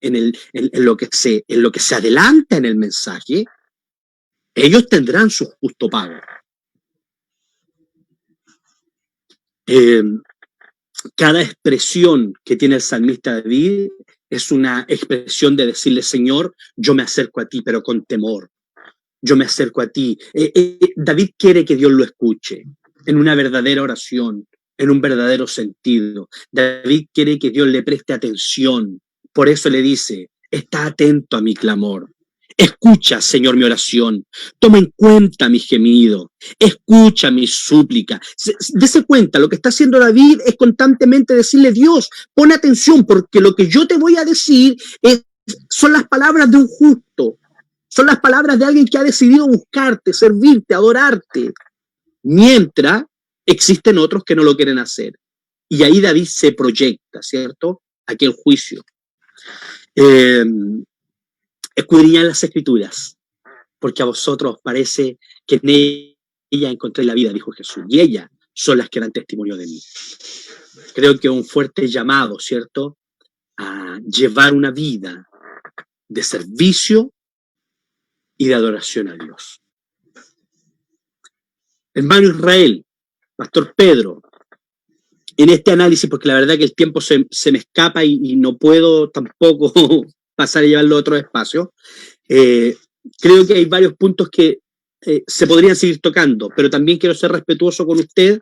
S4: lo que se adelanta en el mensaje, ellos tendrán su justo pago. Cada expresión que tiene el salmista David es una expresión de decirle: Señor, yo me acerco a ti, pero con temor. Yo me acerco a ti. David quiere que Dios lo escuche en una verdadera oración, en un verdadero sentido. David quiere que Dios le preste atención. Por eso le dice: está atento a mi clamor. Escucha, Señor, mi oración. Toma en cuenta mi gemido. Escucha mi súplica. Dese cuenta, lo que está haciendo David es constantemente decirle: Dios, pon atención, porque lo que yo te voy a decir son las palabras de un justo. Son las palabras de alguien que ha decidido buscarte, servirte, adorarte. Mientras existen otros que no lo quieren hacer. Y ahí David se proyecta, ¿cierto? Aquel juicio. Escudriñad las Escrituras, porque a vosotros parece que en ella encontré la vida, dijo Jesús, y ellas son las que dan testimonio de mí. Creo que un fuerte llamado, ¿cierto?, a llevar una vida de servicio y de adoración a Dios. Hermano Israel, Pastor Pedro, en este análisis, porque la verdad que el tiempo se me escapa y no puedo tampoco pasar a llevarlo a otro espacio, creo que hay varios puntos que se podrían seguir tocando, pero también quiero ser respetuoso con usted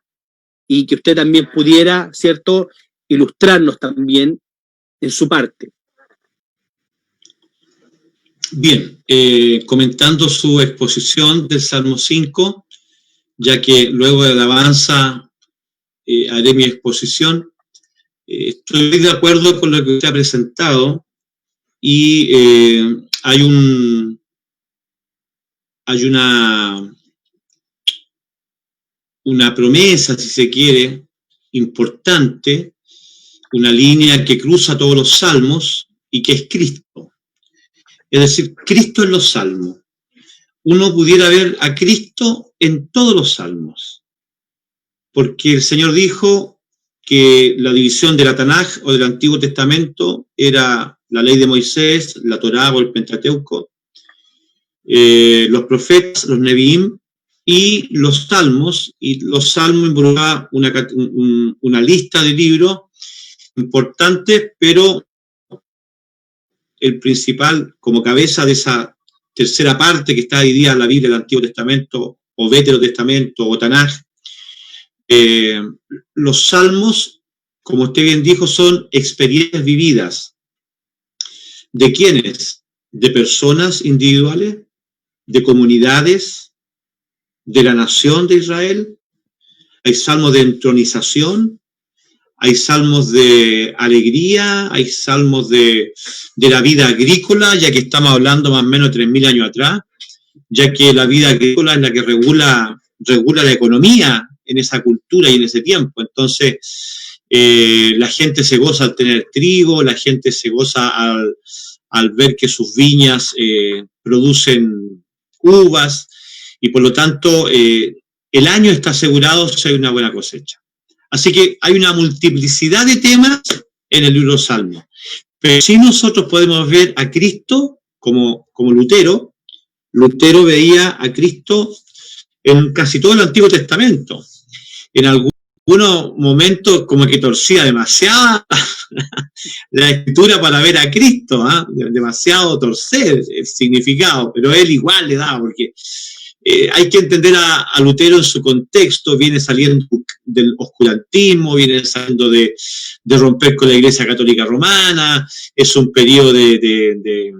S4: y que usted también pudiera, ¿cierto?, ilustrarnos también en su parte.
S3: Bien, comentando su exposición del Salmo 5, ya que luego de la alabanza haré mi exposición, estoy de acuerdo con lo que usted ha presentado y hay una promesa, si se quiere, importante, una línea que cruza todos los salmos y que es Cristo. Es decir, Cristo en los salmos. Uno pudiera ver a Cristo en todos los salmos, porque el Señor dijo que la división de la Tanaj o del Antiguo Testamento era la ley de Moisés, la Torá o el Pentateuco, los profetas, los Neviim y los salmos involucraba una lista de libros importantes, pero el principal, como cabeza de esa tercera parte que está dividida en la Biblia del Antiguo Testamento, o Veterotestamento, o Tanaj, los salmos, como usted bien dijo, son experiencias vividas. ¿De quiénes? De personas individuales, de comunidades, de la nación de Israel. Hay salmos de entronización, hay salmos de alegría, hay salmos de la vida agrícola, ya que estamos hablando más o menos de 3.000 años atrás, ya que la vida agrícola es la que regula la economía en esa cultura y en ese tiempo. Entonces, la gente se goza al tener trigo, la gente se goza al ver que sus viñas producen uvas, y por lo tanto, el año está asegurado si hay una buena cosecha. Así que hay una multiplicidad de temas en el libro de Salmos. Pero si nosotros podemos ver a Cristo como Lutero veía a Cristo en casi todo el Antiguo Testamento. En algunos momentos como que torcía demasiado la escritura para ver a Cristo, demasiado torcer el significado, pero él igual le daba, porque hay que entender a Lutero en su contexto. Viene saliendo del oscurantismo, viene saliendo de romper con la Iglesia Católica Romana, es un periodo de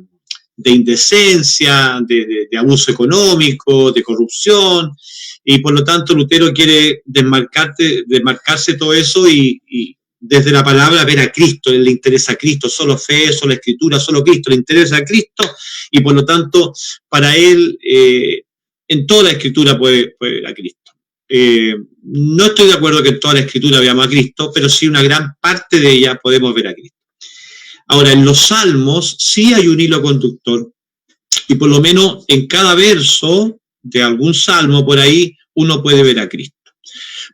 S3: indecencia, de abuso económico, de corrupción, y por lo tanto Lutero quiere desmarcarse todo eso y desde la palabra ver a Cristo. Él le interesa a Cristo, solo fe, solo escritura, solo Cristo, le interesa a Cristo, y por lo tanto para él en toda la escritura puede ver a Cristo. no estoy de acuerdo que en toda la Escritura veamos a Cristo, pero sí una gran parte de ella podemos ver a Cristo. Ahora, en los Salmos sí hay un hilo conductor, y por lo menos en cada verso de algún salmo por ahí uno puede ver a Cristo.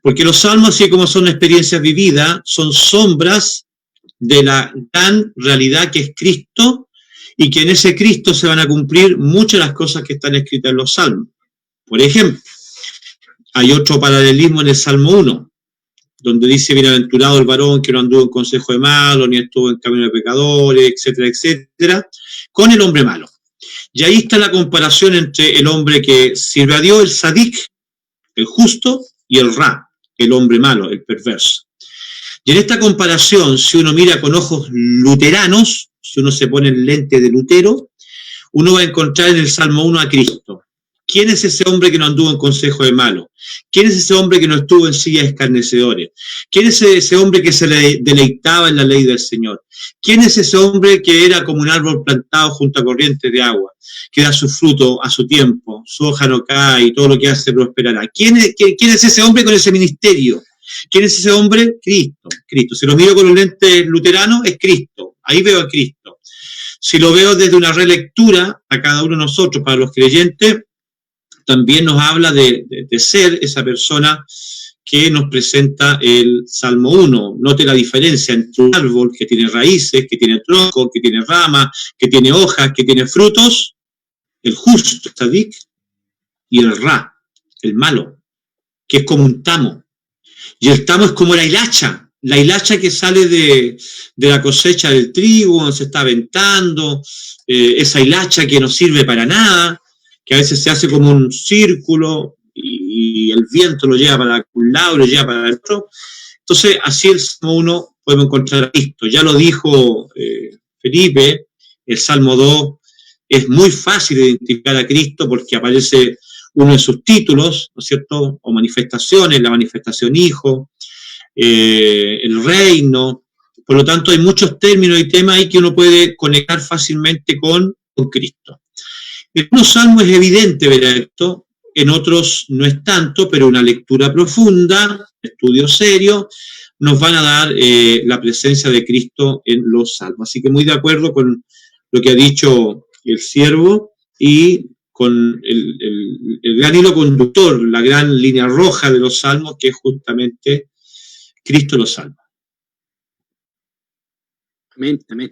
S3: Porque los salmos, así como son experiencias vividas, son sombras de la gran realidad que es Cristo, y que en ese Cristo se van a cumplir muchas de las cosas que están escritas en los salmos. Por ejemplo, hay otro paralelismo en el Salmo 1, donde dice: bienaventurado el varón que no anduvo en consejo de malos, ni estuvo en camino de pecadores, etcétera, etcétera, con el hombre malo. Y ahí está la comparación entre el hombre que sirve a Dios, el sadik, el justo, y el ra, el hombre malo, el perverso. Y en esta comparación, si uno mira con ojos luteranos, si uno se pone el lente de Lutero, uno va a encontrar en el Salmo 1 a Cristo. ¿Quién es ese hombre que no anduvo en consejo de malo? ¿Quién es ese hombre que no estuvo en silla de escarnecedores? ¿Quién es ese hombre que se deleitaba en la ley del Señor? ¿Quién es ese hombre que era como un árbol plantado junto a corrientes de agua, que da su fruto a su tiempo, su hoja no cae y todo lo que hace prosperará? ¿Quién es ese hombre con ese ministerio? ¿Quién es ese hombre? Cristo. Cristo. Si lo miro con los lentes luteranos, es Cristo. Ahí veo a Cristo. Si lo veo desde una relectura a cada uno de nosotros, para los creyentes, también nos habla de ser esa persona que nos presenta el Salmo 1. Note la diferencia entre un árbol que tiene raíces, que tiene tronco, que tiene ramas, que tiene hojas, que tiene frutos, el justo, Sadik, y el Ra, el malo, que es como un tamo. Y el tamo es como la hilacha que sale de la cosecha del trigo, donde se está aventando, esa hilacha que no sirve para nada, que a veces se hace como un círculo y el viento lo lleva para un lado, lo lleva para el otro. Entonces, así el Salmo 1 podemos encontrar a Cristo. Ya lo dijo Felipe, el Salmo 2 es muy fácil identificar a Cristo porque aparece uno de sus títulos, ¿no es cierto?, o manifestaciones, la manifestación Hijo, el reino. Por lo tanto, hay muchos términos y temas ahí que uno puede conectar fácilmente con Cristo. En unos salmos es evidente ver esto, en otros no es tanto, pero una lectura profunda, estudio serio, nos van a dar la presencia de Cristo en los salmos. Así que muy de acuerdo con lo que ha dicho el siervo y con el gran hilo conductor, la gran línea roja de los salmos, que es justamente Cristo los salva.
S4: Amén, amén.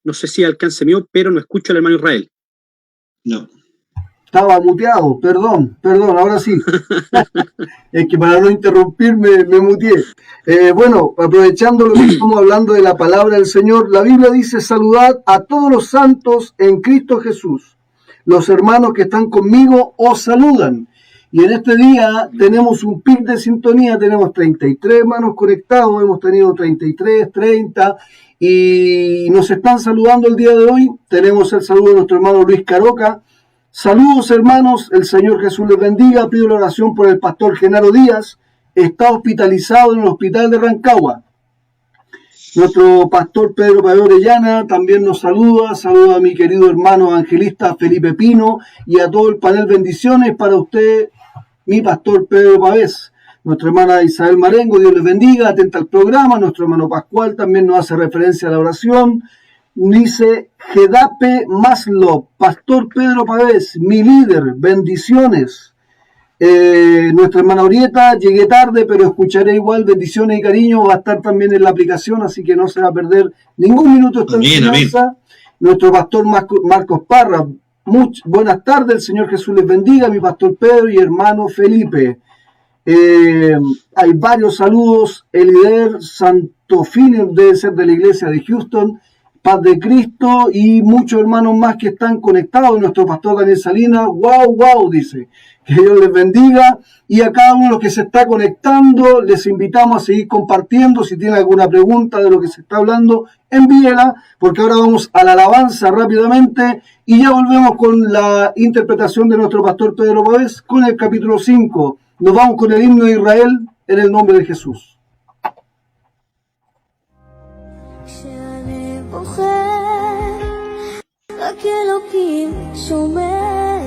S4: No sé si alcance mío, pero no escucho al hermano Israel.
S3: No.
S2: Estaba muteado, perdón, ahora sí. Es que para no interrumpir me muteé. Bueno, aprovechando lo que estamos hablando de la palabra del Señor, la Biblia dice: saludad a todos los santos en Cristo Jesús. Los hermanos que están conmigo os saludan. Y en este día tenemos un pic de sintonía, tenemos 33 hermanos conectados, hemos tenido 33, 30, y nos están saludando el día de hoy. Tenemos el saludo de nuestro hermano Luis Caroca. Saludos hermanos, el Señor Jesús les bendiga. Pido la oración por el pastor Genaro Díaz, está hospitalizado en el hospital de Rancagua. Nuestro pastor Pedro Pavés Orellana también nos saluda a mi querido hermano evangelista Felipe Pino y a todo el panel. Bendiciones para usted, mi pastor Pedro Pavés. Nuestra hermana Isabel Marengo, Dios les bendiga, atenta al programa. Nuestro hermano Pascual también nos hace referencia a la oración. Dice Gedape Maslow, pastor Pedro Pavés, mi líder, bendiciones. Nuestra hermana Orieta, llegué tarde, pero escucharé igual, bendiciones y cariño, va a estar también en la aplicación, así que no se va a perder ningún minuto esta enseñanza. Nuestro pastor Marcos Parra, Buenas tardes, el Señor Jesús les bendiga, mi pastor Pedro y hermano Felipe. Hay varios saludos. El líder Santofino debe ser de la iglesia de Houston. Paz de Cristo y muchos hermanos más que están conectados. Nuestro pastor Daniel Salinas, wow, dice. Que Dios les bendiga. Y a cada uno de los que se está conectando, les invitamos a seguir compartiendo. Si tienen alguna pregunta de lo que se está hablando, envíela, porque ahora vamos a la alabanza rápidamente y ya volvemos con la interpretación de nuestro pastor Pedro Páez con el capítulo 5. Nos vamos con el himno de Israel en el nombre de Jesús.
S5: רק אלוקים שומע,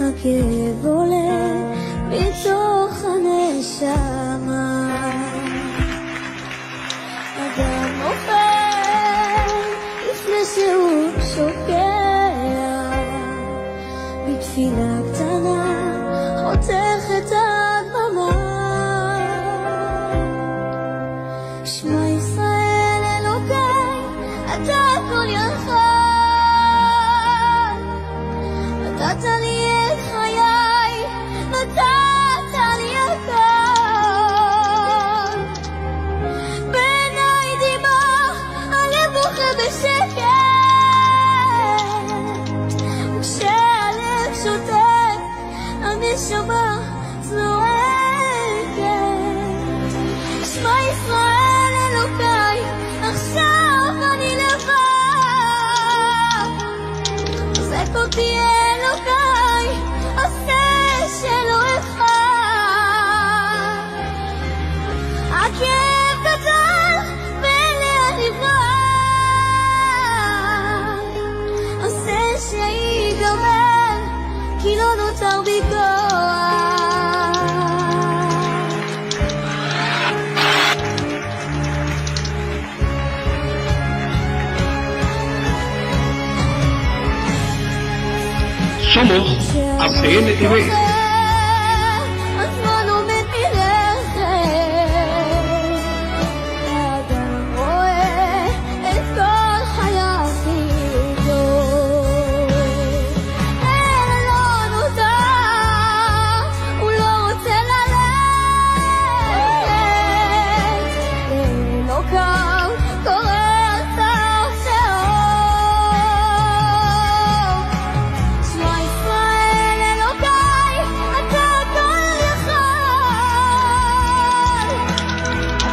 S5: הכאב עולה מתוך הנשמה. אדם נופל לפני שהוא שוקע, בתפילה קטנה חותך את הדממה. שמע ישראל אלוקיי, אתה הכל יכול, נתת לי את חיי, נתת לי הכל. בעיניי דמעה, הלב בוכה בשקט, וכשהלב שותק, הנשמה זועקת. שמע ישראל אלוקיי, עכשיו אני לבד, חזק אותי אלוקיי, עשה שלא אחד. הכאב גדול ולאן נברח, עשה שיגמר, כי לא נותר בי כוח.
S1: Somos ACN TV.
S5: הזמן עומד מלכת, האדם רואה את כל חייו איתו. אין לו נותר, הוא לא רוצה ללכת, אלוקיו קורא ארצה שאור. שמע ישראל אלוקיי, אתה הכל יכול,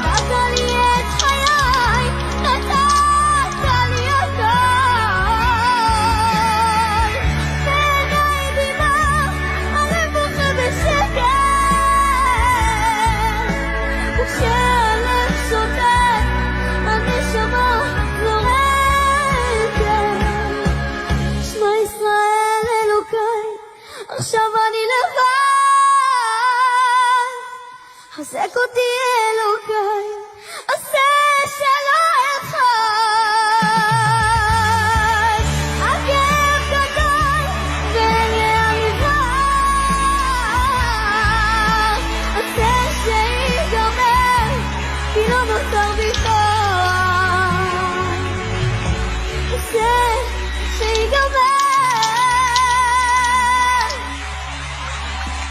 S5: נתת לי את חיי, נתת לי הכל. בעיניי דמעה, הלב בוכה בשקט, וכשהלב שותק, הנשמה זועקת. שמע ישראל אלוקיי, עכשיו אני לבד, חזק אותי אלוקיי, עשה שלא אחד. הכאב גדול ולאן נברח, עשה שיגמר, כי לא נותר בי כוח. עשה שיגמר,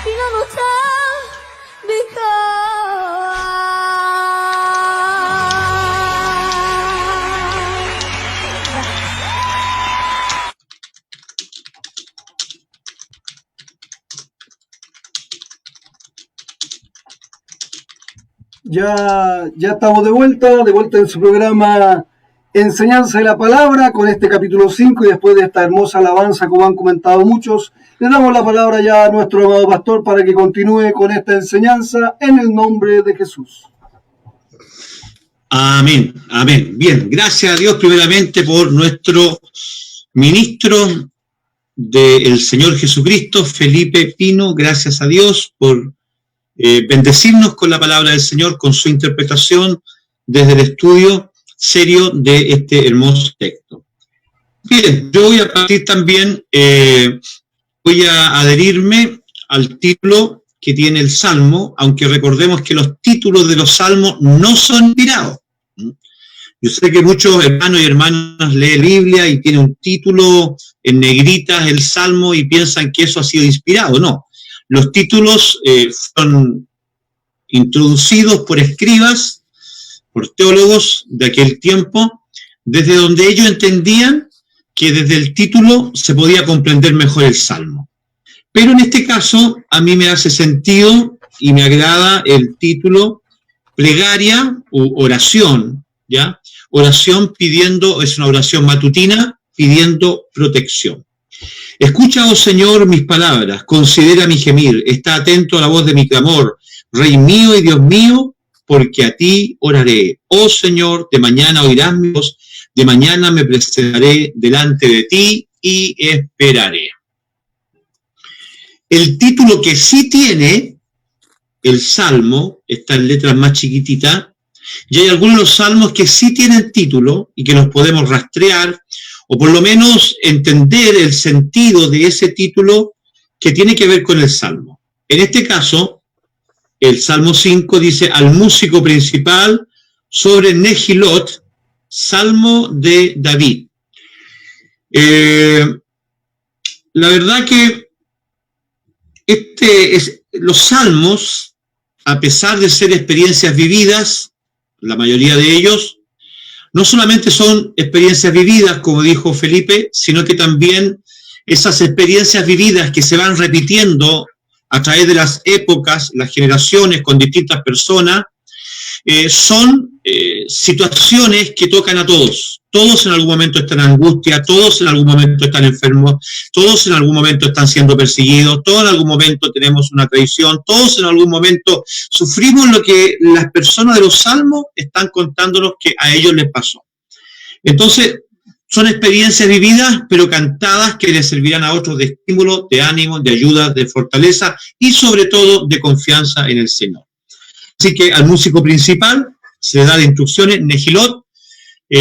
S5: כי לא נותר בי
S2: Ya estamos de vuelta en su programa Enseñanza de la Palabra con este capítulo 5 y después de esta hermosa alabanza como han comentado muchos, le damos la palabra ya a nuestro amado pastor para que continúe con esta enseñanza en el nombre de Jesús.
S3: Amén, amén. Bien, gracias a Dios primeramente por nuestro ministro del Señor Jesucristo, Felipe Pino. Gracias a Dios por bendecirnos con la palabra del Señor, con su interpretación desde el estudio serio de este hermoso texto. Bien, yo voy a partir también, voy a adherirme al título que tiene el Salmo, aunque recordemos que los títulos de los Salmos no son inspirados. Yo sé que muchos hermanos y hermanas leen Biblia y tienen un título en negritas, el Salmo, y piensan que eso ha sido inspirado. No, los títulos fueron introducidos por escribas, por teólogos de aquel tiempo, desde donde ellos entendían que desde el título se podía comprender mejor el Salmo. Pero en este caso, a mí me hace sentido y me agrada el título plegaria u oración, ¿ya? Oración pidiendo, es una oración matutina, pidiendo protección. Escucha, oh Señor, mis palabras, considera mi gemir, está atento a la voz de mi clamor, Rey mío y Dios mío, porque a ti oraré. Oh Señor, de mañana oirás mi voz, de mañana me presentaré delante de ti y esperaré. El título que sí tiene el Salmo, está en letras más chiquititas, y hay algunos de los salmos que sí tienen título y que los podemos rastrear, o por lo menos entender el sentido de ese título que tiene que ver con el Salmo. En este caso, el Salmo 5 dice, al músico principal sobre Nehilot, Salmo de David. La verdad que los salmos, a pesar de ser experiencias vividas, la mayoría de ellos, no solamente son experiencias vividas, como dijo Felipe, sino que también esas experiencias vividas que se van repitiendo a través de las épocas, las generaciones, con distintas personas, son situaciones que tocan a todos. Todos en algún momento están en angustia, todos en algún momento están enfermos, todos en algún momento están siendo perseguidos, todos en algún momento tenemos una traición, todos en algún momento sufrimos lo que las personas de los salmos están contándonos que a ellos les pasó. Entonces, son experiencias vividas, pero cantadas, que les servirán a otros de estímulo, de ánimo, de ayuda, de fortaleza y sobre todo de confianza en el Señor. Así que al músico principal se le da de instrucciones, Nehilot,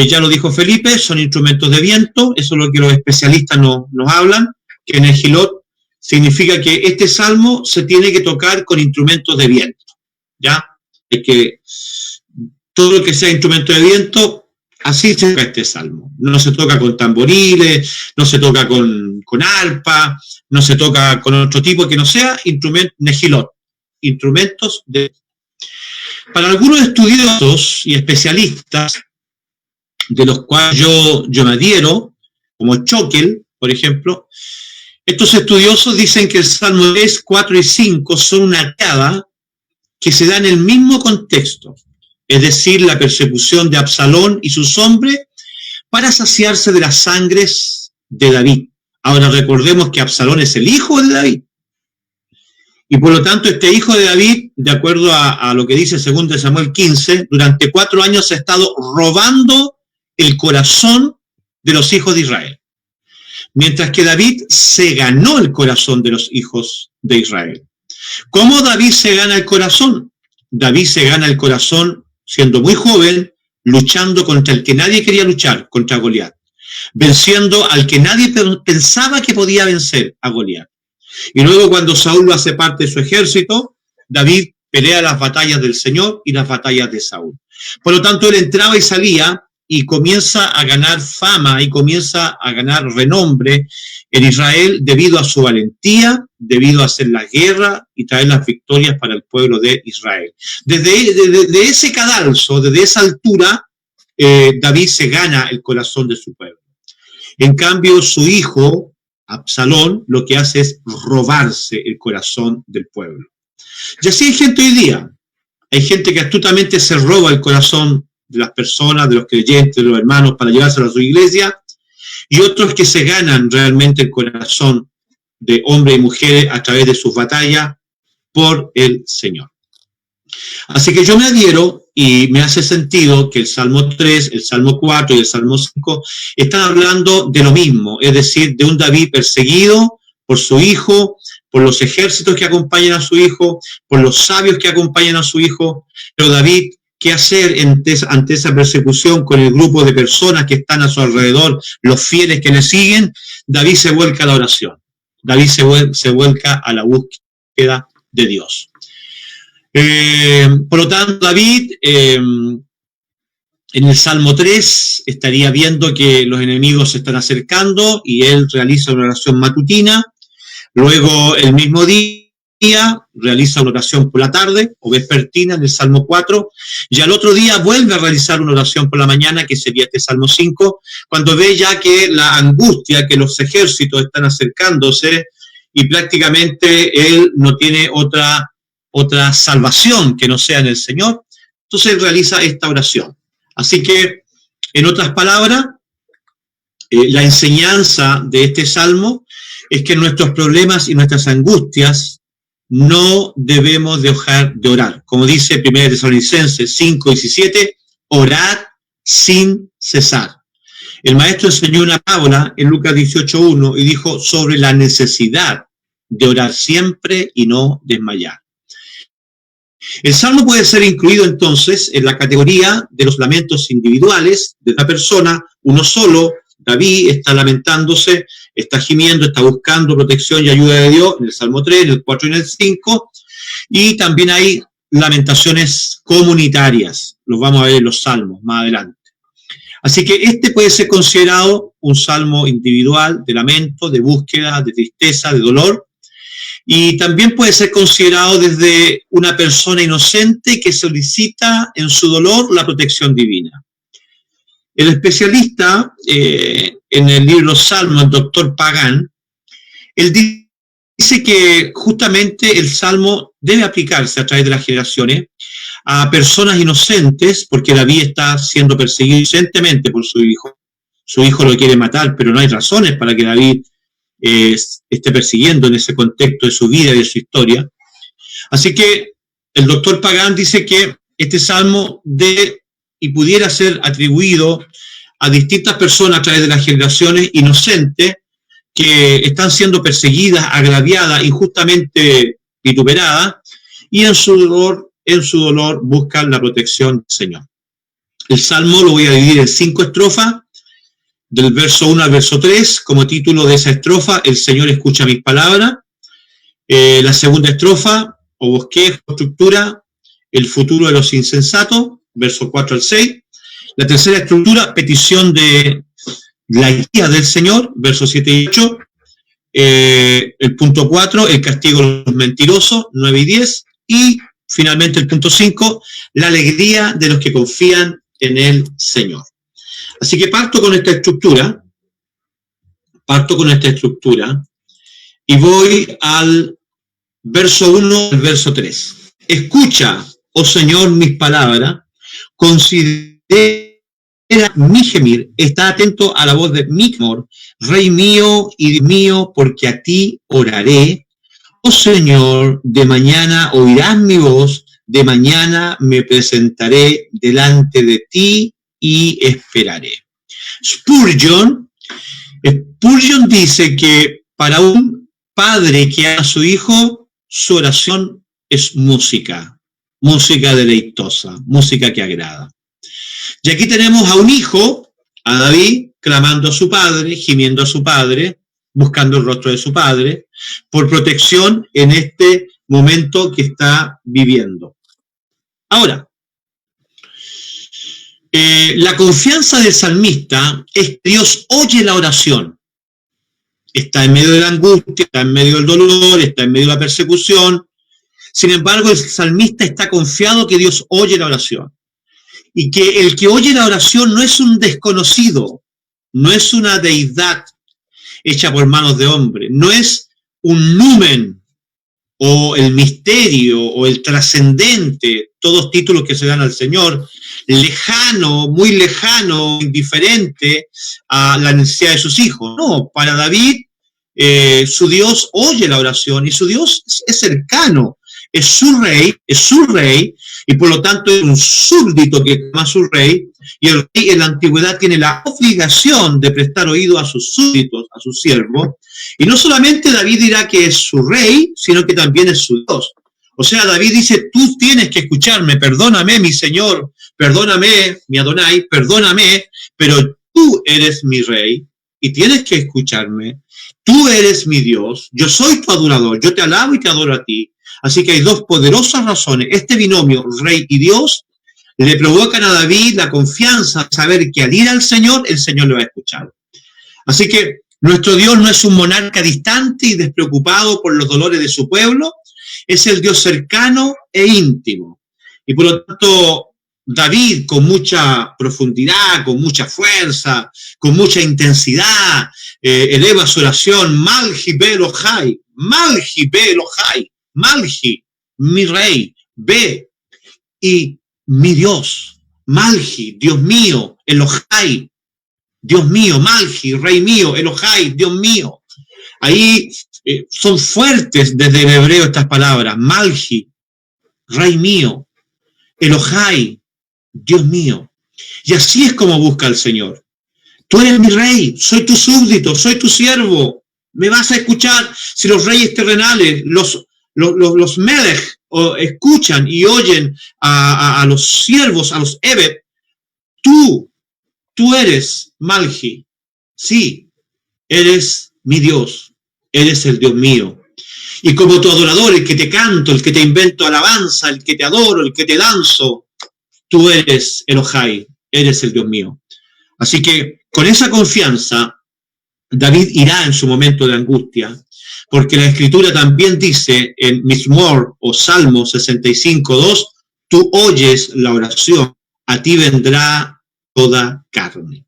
S3: ya lo dijo Felipe, son instrumentos de viento, eso es lo que los especialistas nos hablan, que Nehilot significa que este salmo se tiene que tocar con instrumentos de viento, ¿ya? Es que todo lo que sea instrumento de viento, así se toca este salmo. No se toca con tamboriles, no se toca con arpa, no se toca con otro tipo que no sea instrumento, Nehilot, instrumentos de... Para algunos estudiosos y especialistas, de los cuales yo me adhiero, como Choquel, por ejemplo, estos estudiosos dicen que el Salmo 3, 4 y 5 son una tirada que se da en el mismo contexto, es decir, la persecución de Absalón y sus hombres para saciarse de las sangres de David. Ahora recordemos que Absalón es el hijo de David. Y por lo tanto, este hijo de David, de acuerdo a lo que dice 2 Samuel 15, durante 4 años ha estado robando el corazón de los hijos de Israel. Mientras que David se ganó el corazón de los hijos de Israel. ¿Cómo David se gana el corazón? David se gana el corazón siendo muy joven, luchando contra el que nadie quería luchar, contra Goliat. Venciendo al que nadie pensaba que podía vencer, a Goliat. Y luego cuando Saúl lo hace parte de su ejército, David pelea las batallas del Señor y las batallas de Saúl. Por lo tanto, él entraba y salía y comienza a ganar fama y comienza a ganar renombre en Israel debido a su valentía, debido a hacer la guerra y traer las victorias para el pueblo de Israel. Desde ese cadalso, desde esa altura, David se gana el corazón de su pueblo. En cambio, su hijo, Absalón, lo que hace es robarse el corazón del pueblo. Y así hay gente hoy día. Hay gente que astutamente se roba el corazón de las personas, de los creyentes, de los hermanos, para llevárselo a su iglesia, y otros que se ganan realmente el corazón de hombres y mujeres a través de sus batallas por el Señor. Así que yo me adhiero y me hace sentido que el Salmo 3, el Salmo 4 y el Salmo 5 están hablando de lo mismo, es decir, de un David perseguido por su hijo, por los ejércitos que acompañan a su hijo, por los sabios que acompañan a su hijo, pero David, ¿qué hacer ante esa persecución con el grupo de personas que están a su alrededor, los fieles que le siguen? David se vuelca a la oración. David se vuelca a la búsqueda de Dios. Por lo tanto, David En el Salmo 3 estaría viendo que los enemigos se están acercando y él realiza una oración matutina. Luego, el mismo día, realiza una oración por la tarde o vespertina en el Salmo 4. Y al otro día vuelve a realizar una oración por la mañana, que sería este Salmo 5, cuando ve ya que la angustia, que los ejércitos están acercándose y prácticamente él no tiene otra salvación que no sea en el Señor. Entonces él realiza esta oración. Así que, en otras palabras, la enseñanza de este salmo es que nuestros problemas y nuestras angustias no debemos dejar de orar. Como dice 1 Tesalonicenses 5:17, orad sin cesar. El maestro enseñó una parábola en Lucas 18:1 y dijo sobre la necesidad de orar siempre y no desmayar. El salmo puede ser incluido entonces en la categoría de los lamentos individuales de una persona, uno solo. David está lamentándose, está gimiendo, está buscando protección y ayuda de Dios en el Salmo 3, en el 4 y en el 5. Y también hay lamentaciones comunitarias, los vamos a ver en los salmos más adelante. Así que este puede ser considerado un salmo individual de lamento, de búsqueda, de tristeza, de dolor. Y también puede ser considerado desde una persona inocente que solicita en su dolor la protección divina. El especialista en el libro Salmo, el doctor Pagan, él dice que justamente el Salmo debe aplicarse a través de las generaciones a personas inocentes, porque David está siendo perseguido inocentemente por su hijo. Su hijo lo quiere matar, pero no hay razones para que David esté persiguiendo en ese contexto de su vida y de su historia. Así que el doctor Pagan dice que este salmo debe y pudiera ser atribuido a distintas personas a través de las generaciones inocentes que están siendo perseguidas, agraviadas, injustamente vituperadas, y en su dolor buscan la protección del Señor. El salmo lo voy a dividir en 5 estrofas, del verso 1 al verso 3, como título de esa estrofa, el Señor escucha mis palabras. La segunda estrofa, o bosquejo, estructura, el futuro de los insensatos, verso 4 al 6. La tercera estructura, petición de la guía del Señor, versos 7 y 8. El punto 4, el castigo de los mentirosos, 9 y 10. Y finalmente el punto 5, la alegría de los que confían en el Señor. Así que parto con esta estructura y voy al verso 1 al verso 3. Escucha, oh Señor, mis palabras, considera mi gemir, está atento a la voz de mi clamor, Rey mío y Dios mío, porque a ti oraré. Oh Señor, de mañana oirás mi voz, de mañana me presentaré delante de ti y esperaré. Spurgeon dice que para un padre que ama a su hijo, su oración es música deleitosa, música que agrada. Y aquí tenemos a un hijo, a David, clamando a su padre, gimiendo a su padre, buscando el rostro de su padre, por protección en este momento que está viviendo. Ahora, la confianza del salmista es que Dios oye la oración. Está en medio de la angustia, está en medio del dolor, está en medio de la persecución. Sin embargo, el salmista está confiado que Dios oye la oración. Y que el que oye la oración no es un desconocido, no es una deidad hecha por manos de hombre, no es un numen o el misterio o el trascendente, todos títulos que se dan al Señor, lejano, muy lejano, indiferente a la necesidad de sus hijos. No, para David, su Dios oye la oración y su Dios es cercano, es su rey, y por lo tanto es un súbdito que clama a su rey, y el rey en la antigüedad tiene la obligación de prestar oído a sus súbditos, a sus siervos, y no solamente David dirá que es su rey, sino que también es su Dios. O sea, David dice, tú tienes que escucharme, perdóname, mi Señor, perdóname, mi Adonai, perdóname, pero tú eres mi rey y tienes que escucharme. Tú eres mi Dios, yo soy tu adorador, yo te alabo y te adoro a ti. Así que hay dos poderosas razones. Este binomio, rey y Dios, le provocan a David la confianza de saber que al ir al Señor, el Señor lo va a escuchar. Así que nuestro Dios no es un monarca distante y despreocupado por los dolores de su pueblo, es el Dios cercano e íntimo. Y por lo tanto, David, con mucha profundidad, con mucha fuerza, con mucha intensidad, eleva su oración, Malji be Elohai, Malji be Elohai, Malji, mi rey, ve, y mi Dios, Malji, Dios mío, Elohai, Dios mío, Malji, rey mío, Elohai, Dios mío. Ahí son fuertes desde el hebreo estas palabras, Malji, rey mío, Elohai, Dios mío. Y así es como busca el Señor. Tú eres mi rey, soy tu súbdito, soy tu siervo. Me vas a escuchar. Si los reyes terrenales, los melech, escuchan y oyen a los siervos, a los ebed, tú eres Malji. Sí, eres mi Dios, eres el Dios mío. Y como tu adorador, el que te canto, el que te invento alabanza, el que te adoro, el que te danzo, tú eres Elohai, eres el Dios mío. Así que con esa confianza, David irá en su momento de angustia, porque la Escritura también dice en Mizmor o Salmo 65:2, tú oyes la oración, a ti vendrá toda carne.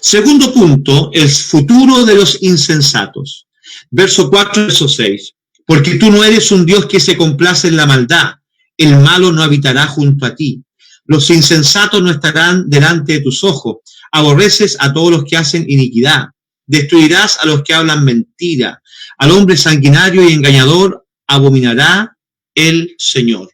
S3: Segundo punto, el futuro de los insensatos. Verso 4, verso 6. Porque tú no eres un Dios que se complace en la maldad, el malo no habitará junto a ti. Los insensatos no estarán delante de tus ojos. Aborreces a todos los que hacen iniquidad. Destruirás a los que hablan mentira. Al hombre sanguinario y engañador abominará el Señor.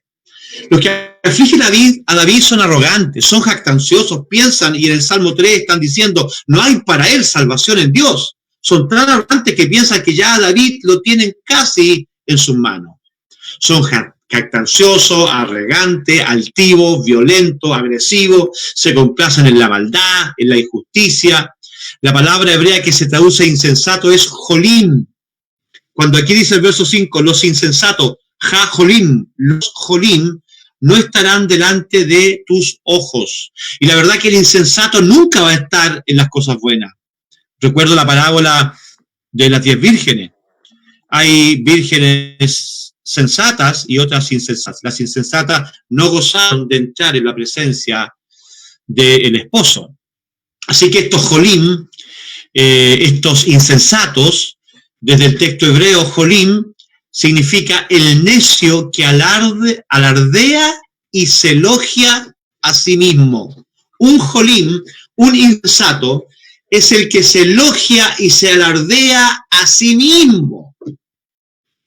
S3: Los que afligen a David son arrogantes, son jactanciosos, piensan, y en el Salmo 3 están diciendo, no hay para él salvación en Dios. Son tan arrogantes que piensan que ya a David lo tienen casi en sus manos. Son jactanciosos, arrogantes, altivos, violentos, agresivos, se complacen en la maldad, en la injusticia. La palabra hebrea que se traduce insensato es jolim. Cuando aquí dice el verso 5, los insensatos, jolim, los jolim, no estarán delante de tus ojos. Y la verdad que el insensato nunca va a estar en las cosas buenas. Recuerdo la parábola de las 10 vírgenes. Hay vírgenes sensatas y otras insensatas. Las insensatas no gozaron de entrar en la presencia del esposo. Así que estos jolim, estos insensatos, desde el texto hebreo, jolim, significa el necio que alardea y se elogia a sí mismo. Un jolim, un insensato, es el que se elogia y se alardea a sí mismo.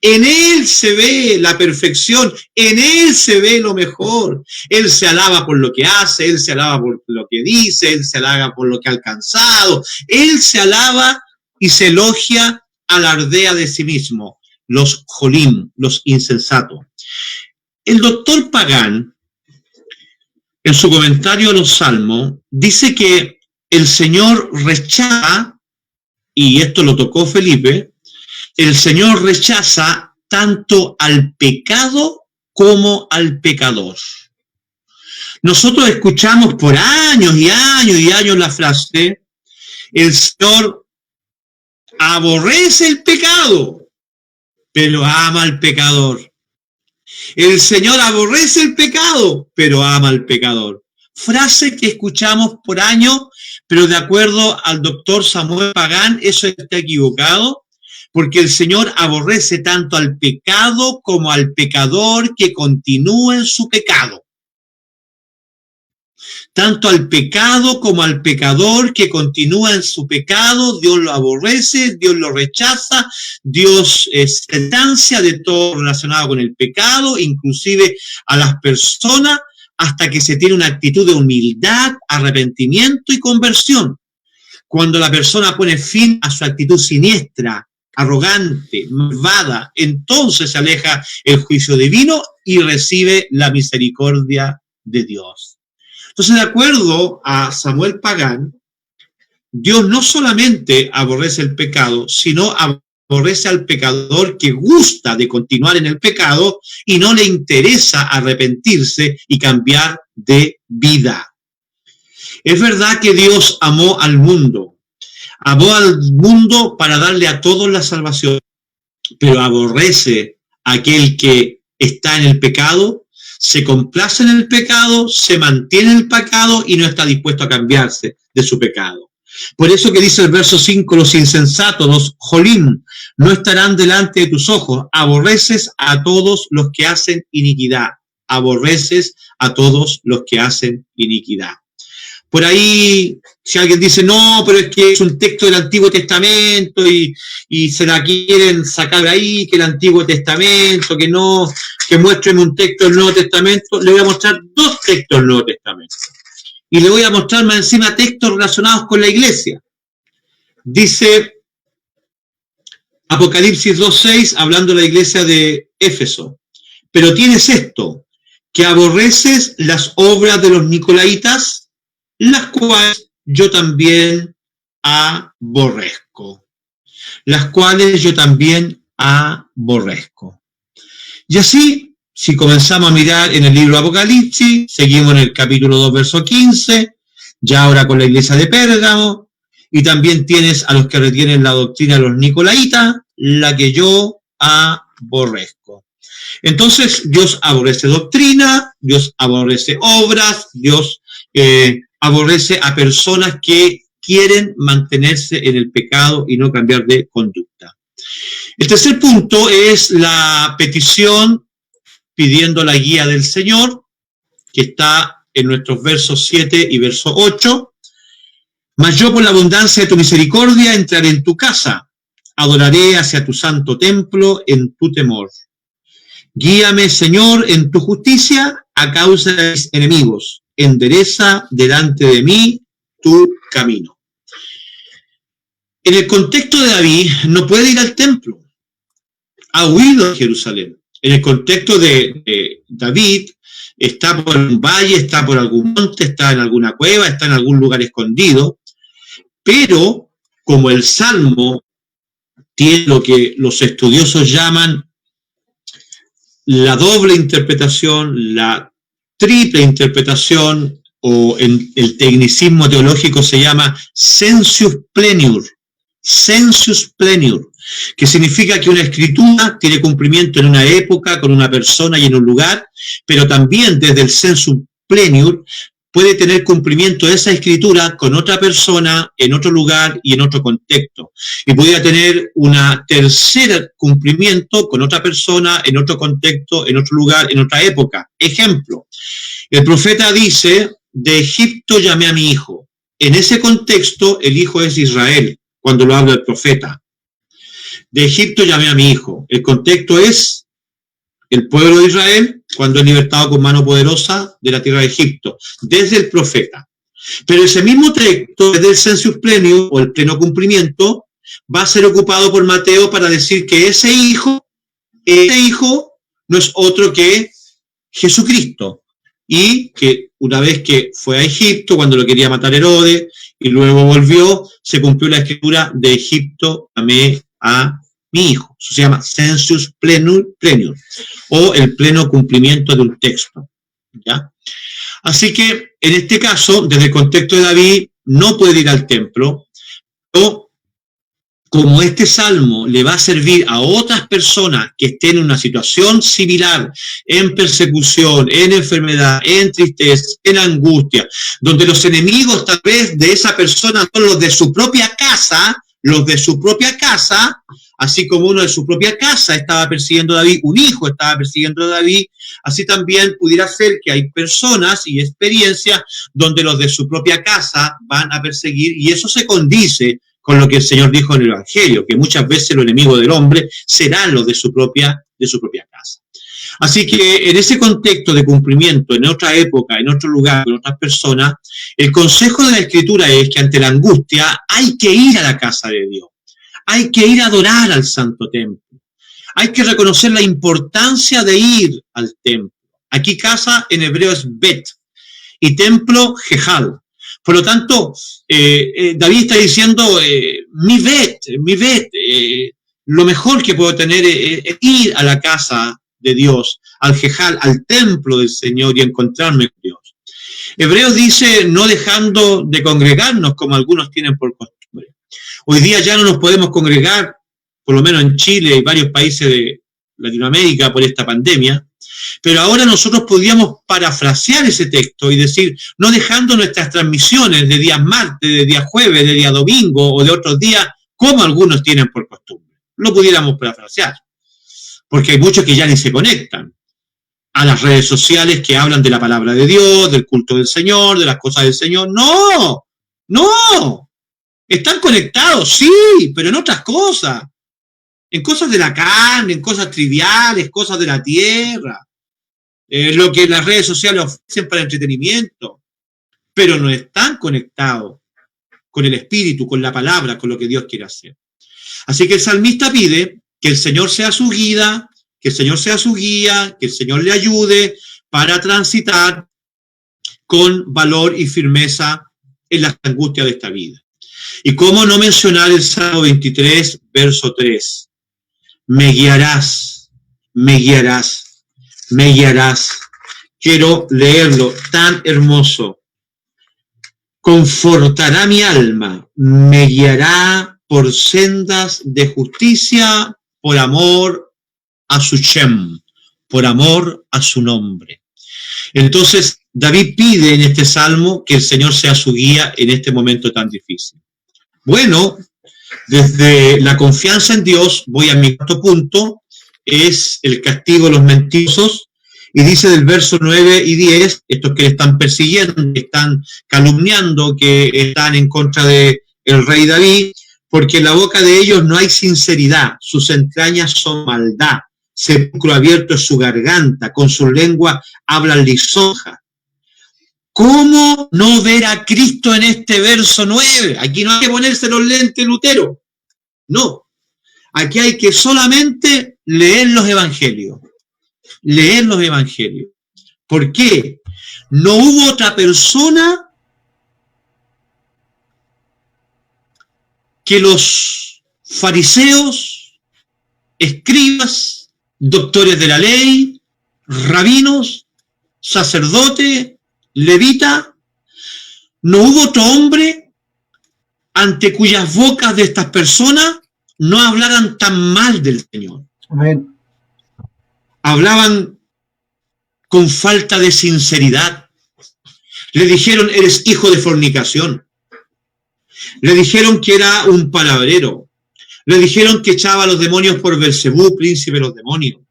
S3: En él se ve la perfección, en él se ve lo mejor. Él se alaba por lo que hace, él se alaba por lo que dice, él se alaba por lo que ha alcanzado. Él se alaba y se elogia, alardea de sí mismo. Los jolim, los insensatos. El doctor Pagán, en su comentario a los Salmos, dice que el Señor rechaza, y esto lo tocó Felipe, el Señor rechaza tanto al pecado como al pecador. Nosotros escuchamos por años y años y años la frase, el Señor aborrece el pecado, pero ama al pecador. El Señor aborrece el pecado, pero ama al pecador. Frase que escuchamos por años, pero de acuerdo al doctor Samuel Pagán, eso está equivocado, porque el Señor aborrece tanto al pecado como al pecador que continúa en su pecado. Tanto al pecado como al pecador que continúa en su pecado, Dios lo aborrece, Dios lo rechaza, Dios se distancia de todo relacionado con el pecado, inclusive a las personas, hasta que se tiene una actitud de humildad, arrepentimiento y conversión. Cuando la persona pone fin a su actitud siniestra, arrogante, malvada, entonces se aleja el juicio divino y recibe la misericordia de Dios. Entonces, de acuerdo a Samuel Pagán, Dios no solamente aborrece el pecado, sino aborrece al pecador que gusta de continuar en el pecado y no le interesa arrepentirse y cambiar de vida. Es verdad que Dios amó al mundo para darle a todos la salvación, pero aborrece a aquel que está en el pecado, se complace en el pecado, se mantiene en el pecado y no está dispuesto a cambiarse de su pecado. Por eso que dice el verso 5, los insensatos, los jolim, no estarán delante de tus ojos. Aborreces a todos los que hacen iniquidad. Aborreces a todos los que hacen iniquidad. Por ahí, si alguien dice, no, pero es que es un texto del Antiguo Testamento y se la quieren sacar de ahí, que el Antiguo Testamento, que muestren un texto del Nuevo Testamento, le voy a mostrar 2 textos del Nuevo Testamento. Y le voy a mostrar más encima textos relacionados con la iglesia. Dice Apocalipsis 2:6, hablando de la iglesia de Éfeso. Pero tienes esto, que aborreces las obras de los nicolaitas, las cuales yo también aborrezco. Las cuales yo también aborrezco. Y así, si comenzamos a mirar en el libro de Apocalipsis, seguimos en el capítulo 2, verso 15, ya ahora con la iglesia de Pérgamo, y también tienes a los que retienen la doctrina de los nicolaitas, la que yo aborrezco. Entonces, Dios aborrece doctrina, Dios aborrece obras, Dios aborrece a personas que quieren mantenerse en el pecado y no cambiar de conducta. El tercer punto es la petición pidiendo la guía del Señor, que está en nuestros versos 7 y verso 8. Mas yo por la abundancia de tu misericordia entraré en tu casa, adoraré hacia tu santo templo en tu temor. Guíame, Señor, en tu justicia a causa de mis enemigos. Endereza delante de mí tu camino. En el contexto de David, no puede ir al templo. Ha huido de Jerusalén. En el contexto de David, está por un valle, está por algún monte, está en alguna cueva, está en algún lugar escondido. Pero, como el Salmo tiene lo que los estudiosos llaman la doble interpretación, la triple interpretación, o en el tecnicismo teológico se llama sensus plenior, que significa que una escritura tiene cumplimiento en una época, con una persona y en un lugar, pero también desde el sensus plenior puede tener cumplimiento esa escritura con otra persona, en otro lugar y en otro contexto. Y podría tener una tercera cumplimiento con otra persona, en otro contexto, en otro lugar, en otra época. Ejemplo, el profeta dice, de Egipto llamé a mi hijo. En ese contexto, el hijo es Israel, cuando lo habla el profeta. De Egipto llamé a mi hijo. El contexto es el pueblo de Israel, cuando es libertado con mano poderosa de la tierra de Egipto, desde el profeta. Pero ese mismo texto, desde el sensus plenior, o el pleno cumplimiento, va a ser ocupado por Mateo para decir que ese hijo no es otro que Jesucristo. Y que una vez que fue a Egipto, cuando lo quería matar Herodes, y luego volvió, se cumplió la escritura, de Egipto llamé a mi hijo. Eso se llama sensus plenior, o el pleno cumplimiento de un texto. ¿Ya? Así que, en este caso, desde el contexto de David, no puede ir al templo, pero como este salmo le va a servir a otras personas que estén en una situación similar, en persecución, en enfermedad, en tristeza, en angustia, donde los enemigos tal vez de esa persona son los de su propia casa, así como uno de su propia casa estaba persiguiendo a David, un hijo estaba persiguiendo a David, así también pudiera ser que hay personas y experiencias donde los de su propia casa van a perseguir, y eso se condice con lo que el Señor dijo en el Evangelio, que muchas veces los enemigos del hombre serán los de su propia casa. Así que en ese contexto de cumplimiento, en otra época, en otro lugar, con otras personas, el consejo de la Escritura es que ante la angustia hay que ir a la casa de Dios. Hay que ir a adorar al Santo Templo. Hay que reconocer la importancia de ir al templo. Aquí casa en hebreo es Bet y templo Jehal. Por lo tanto, David está diciendo, mi Bet, lo mejor que puedo tener es ir a la casa de Dios, al Jejal, al templo del Señor y encontrarme con Dios. Hebreos dice, no dejando de congregarnos como algunos tienen por costumbre. Hoy día ya no nos podemos congregar, por lo menos en Chile y varios países de Latinoamérica por esta pandemia, pero ahora nosotros podríamos parafrasear ese texto y decir, no dejando nuestras transmisiones de días martes, de día jueves, de día domingo o de otros días, como algunos tienen por costumbre. Lo pudiéramos parafrasear, porque hay muchos que ya ni se conectan a las redes sociales que hablan de la palabra de Dios, del culto del Señor, de las cosas del Señor. ¡No! ¡No! Están conectados, sí, pero en otras cosas. En cosas de la carne, en cosas triviales, cosas de la tierra. Lo que las redes sociales ofrecen para entretenimiento. Pero no están conectados con el Espíritu, con la palabra, con lo que Dios quiere hacer. Así que el salmista pide que el Señor sea su guía, que el Señor sea su guía, que el Señor le ayude para transitar con valor y firmeza en las angustias de esta vida. Y cómo no mencionar el Salmo 23, verso 3. Me guiarás, me guiarás, me guiarás. Quiero leerlo, tan hermoso. Confortará mi alma, me guiará por sendas de justicia, por amor a su Shem, por amor a su nombre. Entonces, David pide en este salmo que el Señor sea su guía en este momento tan difícil. Bueno, desde la confianza en Dios, voy a mi cuarto punto, es el castigo de los mentirosos, y dice del verso 9 y 10, estos que le están persiguiendo, que están calumniando, que están en contra del rey David, porque en la boca de ellos no hay sinceridad, sus entrañas son maldad, sepulcro abierto es su garganta, con su lengua hablan lisonja. ¿Cómo no ver a Cristo en este verso 9? Aquí no hay que ponerse los lentes Lutero. No. Aquí hay que solamente leer los evangelios. Leer los evangelios. ¿Por qué? No hubo otra persona que los fariseos, escribas, doctores de la ley, rabinos, sacerdotes, levita, no hubo otro hombre ante cuyas bocas de estas personas no hablaran tan mal del Señor.
S2: Amén.
S3: Hablaban con falta de sinceridad. Le dijeron, eres hijo de fornicación. Le dijeron que era un palabrero. Le dijeron que echaba a los demonios por Belcebú, príncipe de los demonios.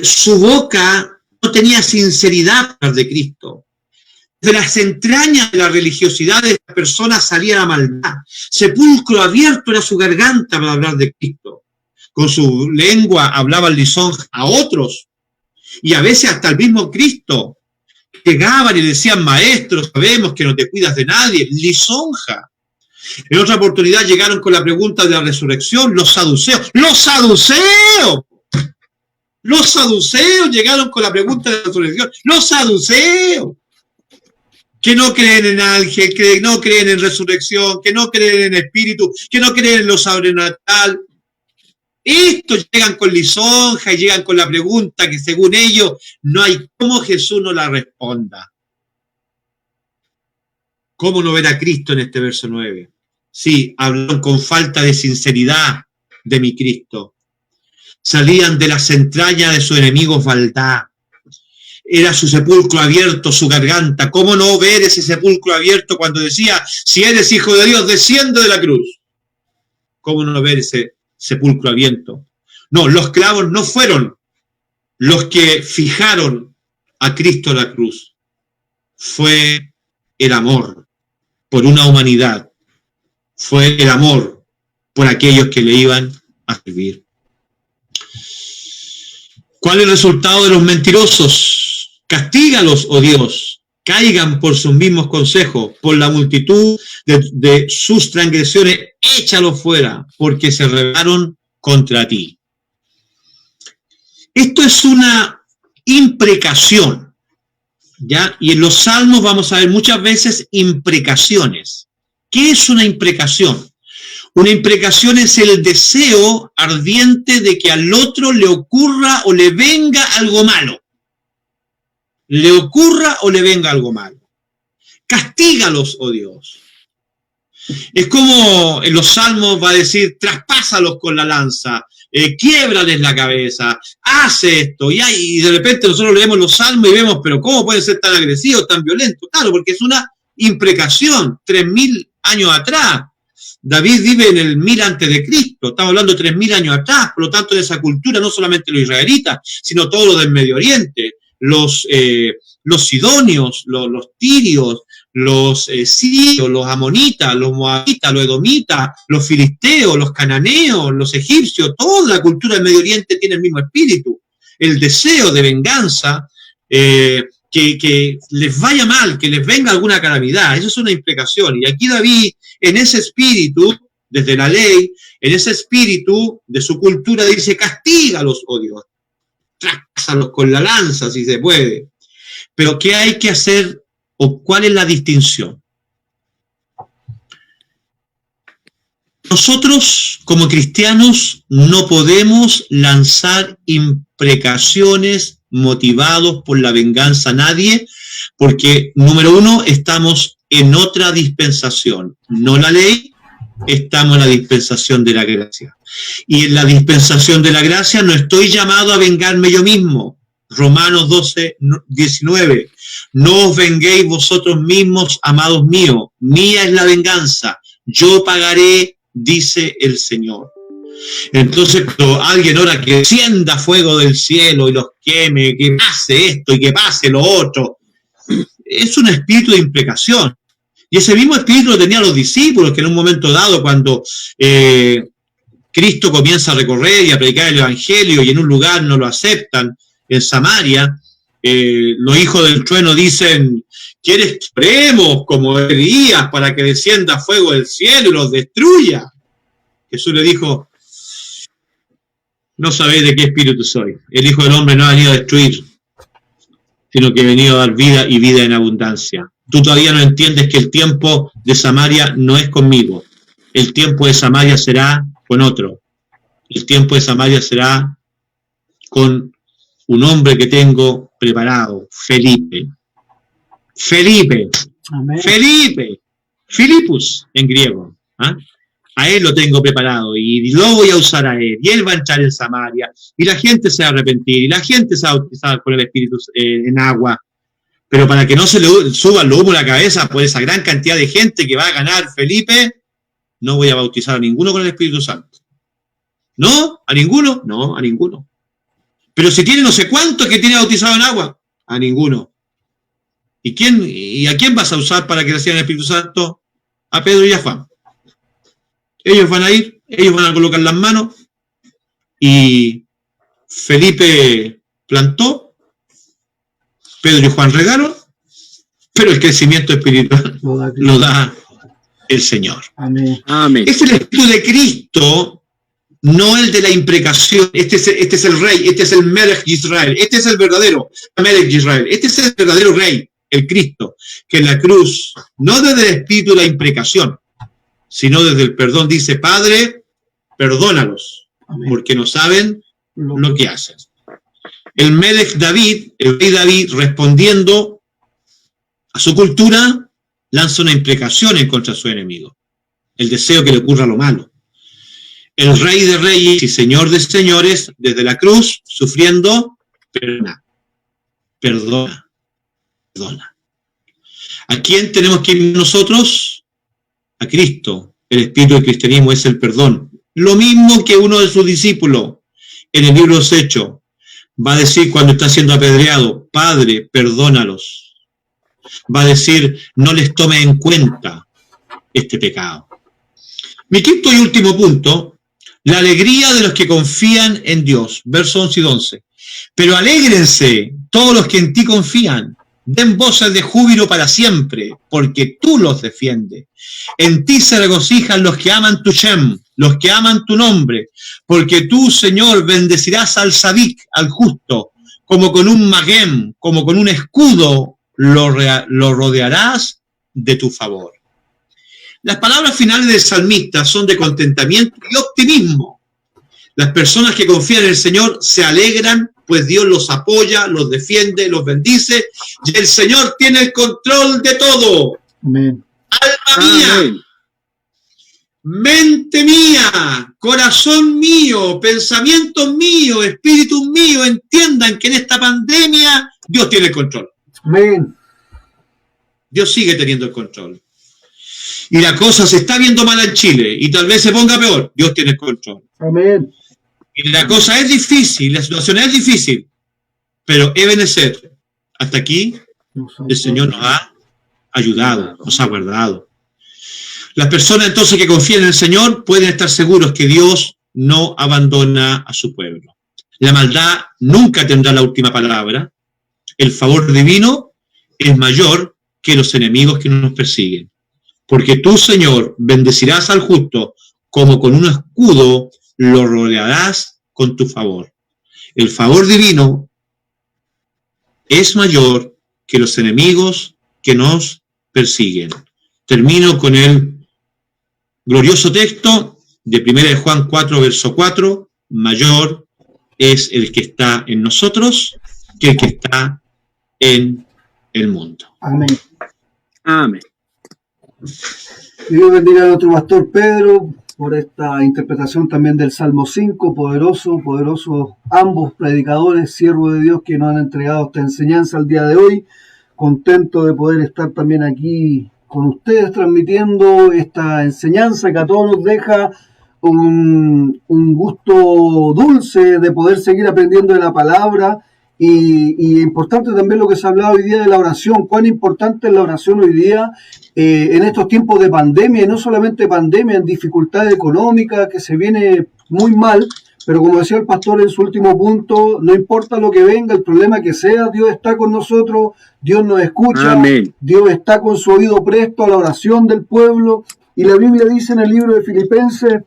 S3: Su boca no tenía sinceridad para hablar de Cristo. De las entrañas de la religiosidad de esta persona salía la maldad. Sepulcro abierto era su garganta para hablar de Cristo. Con su lengua hablaban lisonja a otros. Y a veces hasta el mismo Cristo. Llegaban y decían, maestro, sabemos que no te cuidas de nadie. Lisonja. En otra oportunidad llegaron con la pregunta de la resurrección, los saduceos. ¡Los saduceos! Los saduceos llegaron con la pregunta de la resurrección. Los saduceos, que no creen en ángel, que no creen en resurrección, que no creen en espíritu, que no creen en lo sobrenatural. Estos llegan con lisonja y llegan con la pregunta que según ellos no hay cómo Jesús no la responda. ¿Cómo no ver a Cristo en este verso 9? Sí, hablaron con falta de sinceridad de mi Cristo. Salían de las entrañas de sus enemigos maldad. Era su sepulcro abierto, su garganta. ¿Cómo no ver ese sepulcro abierto cuando decía, si eres hijo de Dios, desciende de la cruz? ¿Cómo no ver ese sepulcro abierto? No, los clavos no fueron los que fijaron a Cristo en la cruz. Fue el amor por una humanidad. Fue el amor por aquellos que le iban a servir. ¿Cuál es el resultado de los mentirosos? Castígalos, oh Dios, caigan por sus mismos consejos, por la multitud de sus transgresiones, échalos fuera, porque se rebelaron contra ti. Esto es una imprecación, ¿ya? Y en los salmos vamos a ver muchas veces imprecaciones. ¿Qué es una imprecación? Una imprecación es el deseo ardiente de que al otro le ocurra o le venga algo malo. Le ocurra o le venga algo malo. Castígalos, oh Dios. Es como en los salmos va a decir, traspásalos con la lanza, quiébrales la cabeza, hace esto, y de repente nosotros leemos los salmos y vemos, pero ¿cómo pueden ser tan agresivos, tan violentos? Claro, porque es una imprecación, 3000 años atrás. David vive en el 1000 antes de Cristo, estamos hablando de 3000 años atrás, por lo tanto de esa cultura no solamente los israelitas, sino todos los del Medio Oriente, los sidonios, los tirios, los sirios, los amonitas, los moabitas, los edomitas, los filisteos, los cananeos, los egipcios, toda la cultura del Medio Oriente tiene el mismo espíritu, el deseo de venganza, que les vaya mal, que les venga alguna calamidad. Eso es una imprecación. Y aquí David, en ese espíritu, desde la ley, en ese espíritu de su cultura, dice, castígalos, oh Dios, trázalos con la lanza si se puede. Pero ¿qué hay que hacer o cuál es la distinción? Nosotros, como cristianos, no podemos lanzar imprecaciones motivados por la venganza a nadie, porque, número uno, estamos en otra dispensación, no la ley, estamos en la dispensación de la gracia. Y en la dispensación de la gracia no estoy llamado a vengarme yo mismo. Romanos 12:19. No os venguéis vosotros mismos, amados míos, mía es la venganza, yo pagaré, dice el Señor. Entonces, cuando alguien ora que descienda fuego del cielo y los queme, que pase esto y que pase lo otro, es un espíritu de imprecación. Y ese mismo espíritu lo tenían los discípulos, que en un momento dado, cuando Cristo comienza a recorrer y a predicar el evangelio y en un lugar no lo aceptan, en Samaria, los hijos del trueno dicen, ¿quieres que oremos como Elías para que descienda fuego del cielo y los destruya? Jesús le dijo, no sabéis de qué espíritu soy. El Hijo del Hombre no ha venido a destruir, sino que ha venido a dar vida y vida en abundancia. Tú todavía no entiendes que el tiempo de Samaria no es conmigo. El tiempo de Samaria será con otro. El tiempo de Samaria será con un hombre que tengo preparado, Felipe. Amén. Felipe. Filipus en griego. ¿Ah? A él lo tengo preparado y lo voy a usar a él. Y él va a entrar en Samaria. Y la gente se va a arrepentir. Y la gente se va a bautizar por el Espíritu en agua. Pero para que no se le suba el humo a la cabeza por esa gran cantidad de gente que va a ganar Felipe, no voy a bautizar a ninguno con el Espíritu Santo. ¿No? ¿A ninguno? No, a ninguno. Pero si tiene no sé cuántos que tiene bautizado en agua, a ninguno. ¿Y a quién vas a usar para que reciban el Espíritu Santo? A Pedro y a Juan. Ellos van a ir, ellos van a colocar las manos y Felipe plantó, Pedro y Juan regaron, pero el crecimiento espiritual lo da el Señor.
S2: Amén.
S4: Amén.
S3: Es el Espíritu de Cristo, no el de la imprecación. Este es el rey, este es el Melech Israel, este es el verdadero Melech Israel, este es el verdadero rey, el Cristo, que en la cruz, no desde el espíritu de la imprecación, sino desde el perdón, dice, Padre, perdónalos, amén, porque no saben lo que hacen. El Melech David, el rey David, respondiendo a su cultura, lanza una imprecación en contra de su enemigo, el deseo que le ocurra lo malo. El rey de reyes y señor de señores, desde la cruz, sufriendo, perdona. ¿A quién tenemos que ir nosotros? A Cristo. El espíritu del cristianismo es el perdón. Lo mismo que uno de sus discípulos en el libro de los Hechos va a decir cuando está siendo apedreado, Padre, perdónalos. Va a decir, no les tome en cuenta este pecado. Mi quinto y último punto, la alegría de los que confían en Dios. Versos 11 y 11. Pero alégrense todos los que en ti confían. Den voces de júbilo para siempre, porque tú los defiendes. En ti se regocijan los que aman tu Shem, los que aman tu nombre, porque tú, Señor, bendecirás al Sadik, al justo, como con un magem, como con un escudo, lo rodearás de tu favor. Las palabras finales del salmista son de contentamiento y optimismo. Las personas que confían en el Señor se alegran, pues Dios los apoya, los defiende, los bendice, y el Señor tiene el control de todo.
S2: Amén.
S3: Alma mía, mente mía, corazón mío, pensamientos míos, espíritu mío, entiendan que en esta pandemia Dios tiene el control.
S2: Amén.
S3: Dios sigue teniendo el control. Y la cosa se está viendo mala en Chile, y tal vez se ponga peor. Dios tiene el control.
S2: Amén.
S3: Y la cosa es difícil, la situación es difícil, pero Ebenezer, hasta aquí el Señor nos ha ayudado, nos ha guardado. Las personas entonces que confían en el Señor pueden estar seguros que Dios no abandona a su pueblo. La maldad nunca tendrá la última palabra. El favor divino es mayor que los enemigos que nos persiguen. Porque tú, Señor, bendecirás al justo como con un escudo lo rodearás con tu favor. El favor divino es mayor que los enemigos que nos persiguen. Termino con el glorioso texto de 1 de Juan 4, verso 4. Mayor es el que está en nosotros que el que está en el mundo.
S2: Amén.
S4: Amén.
S2: Dios bendiga a nuestro pastor Pedro por esta interpretación también del Salmo 5, poderoso ambos predicadores, siervos de Dios que nos han entregado esta enseñanza al día de hoy. Contento de poder estar también aquí con ustedes transmitiendo esta enseñanza que a todos nos deja un gusto dulce de poder seguir aprendiendo de la palabra. Y importante también lo que se ha hablado hoy día de la oración, cuán importante es la oración hoy día en estos tiempos de pandemia, y no solamente pandemia, en dificultades económicas que se viene muy mal, pero como decía el pastor en su último punto, no importa lo que venga, el problema que sea, Dios está con nosotros, Dios nos escucha,
S4: Amén.
S2: Dios está con su oído presto a la oración del pueblo, y la Biblia dice en el libro de Filipenses,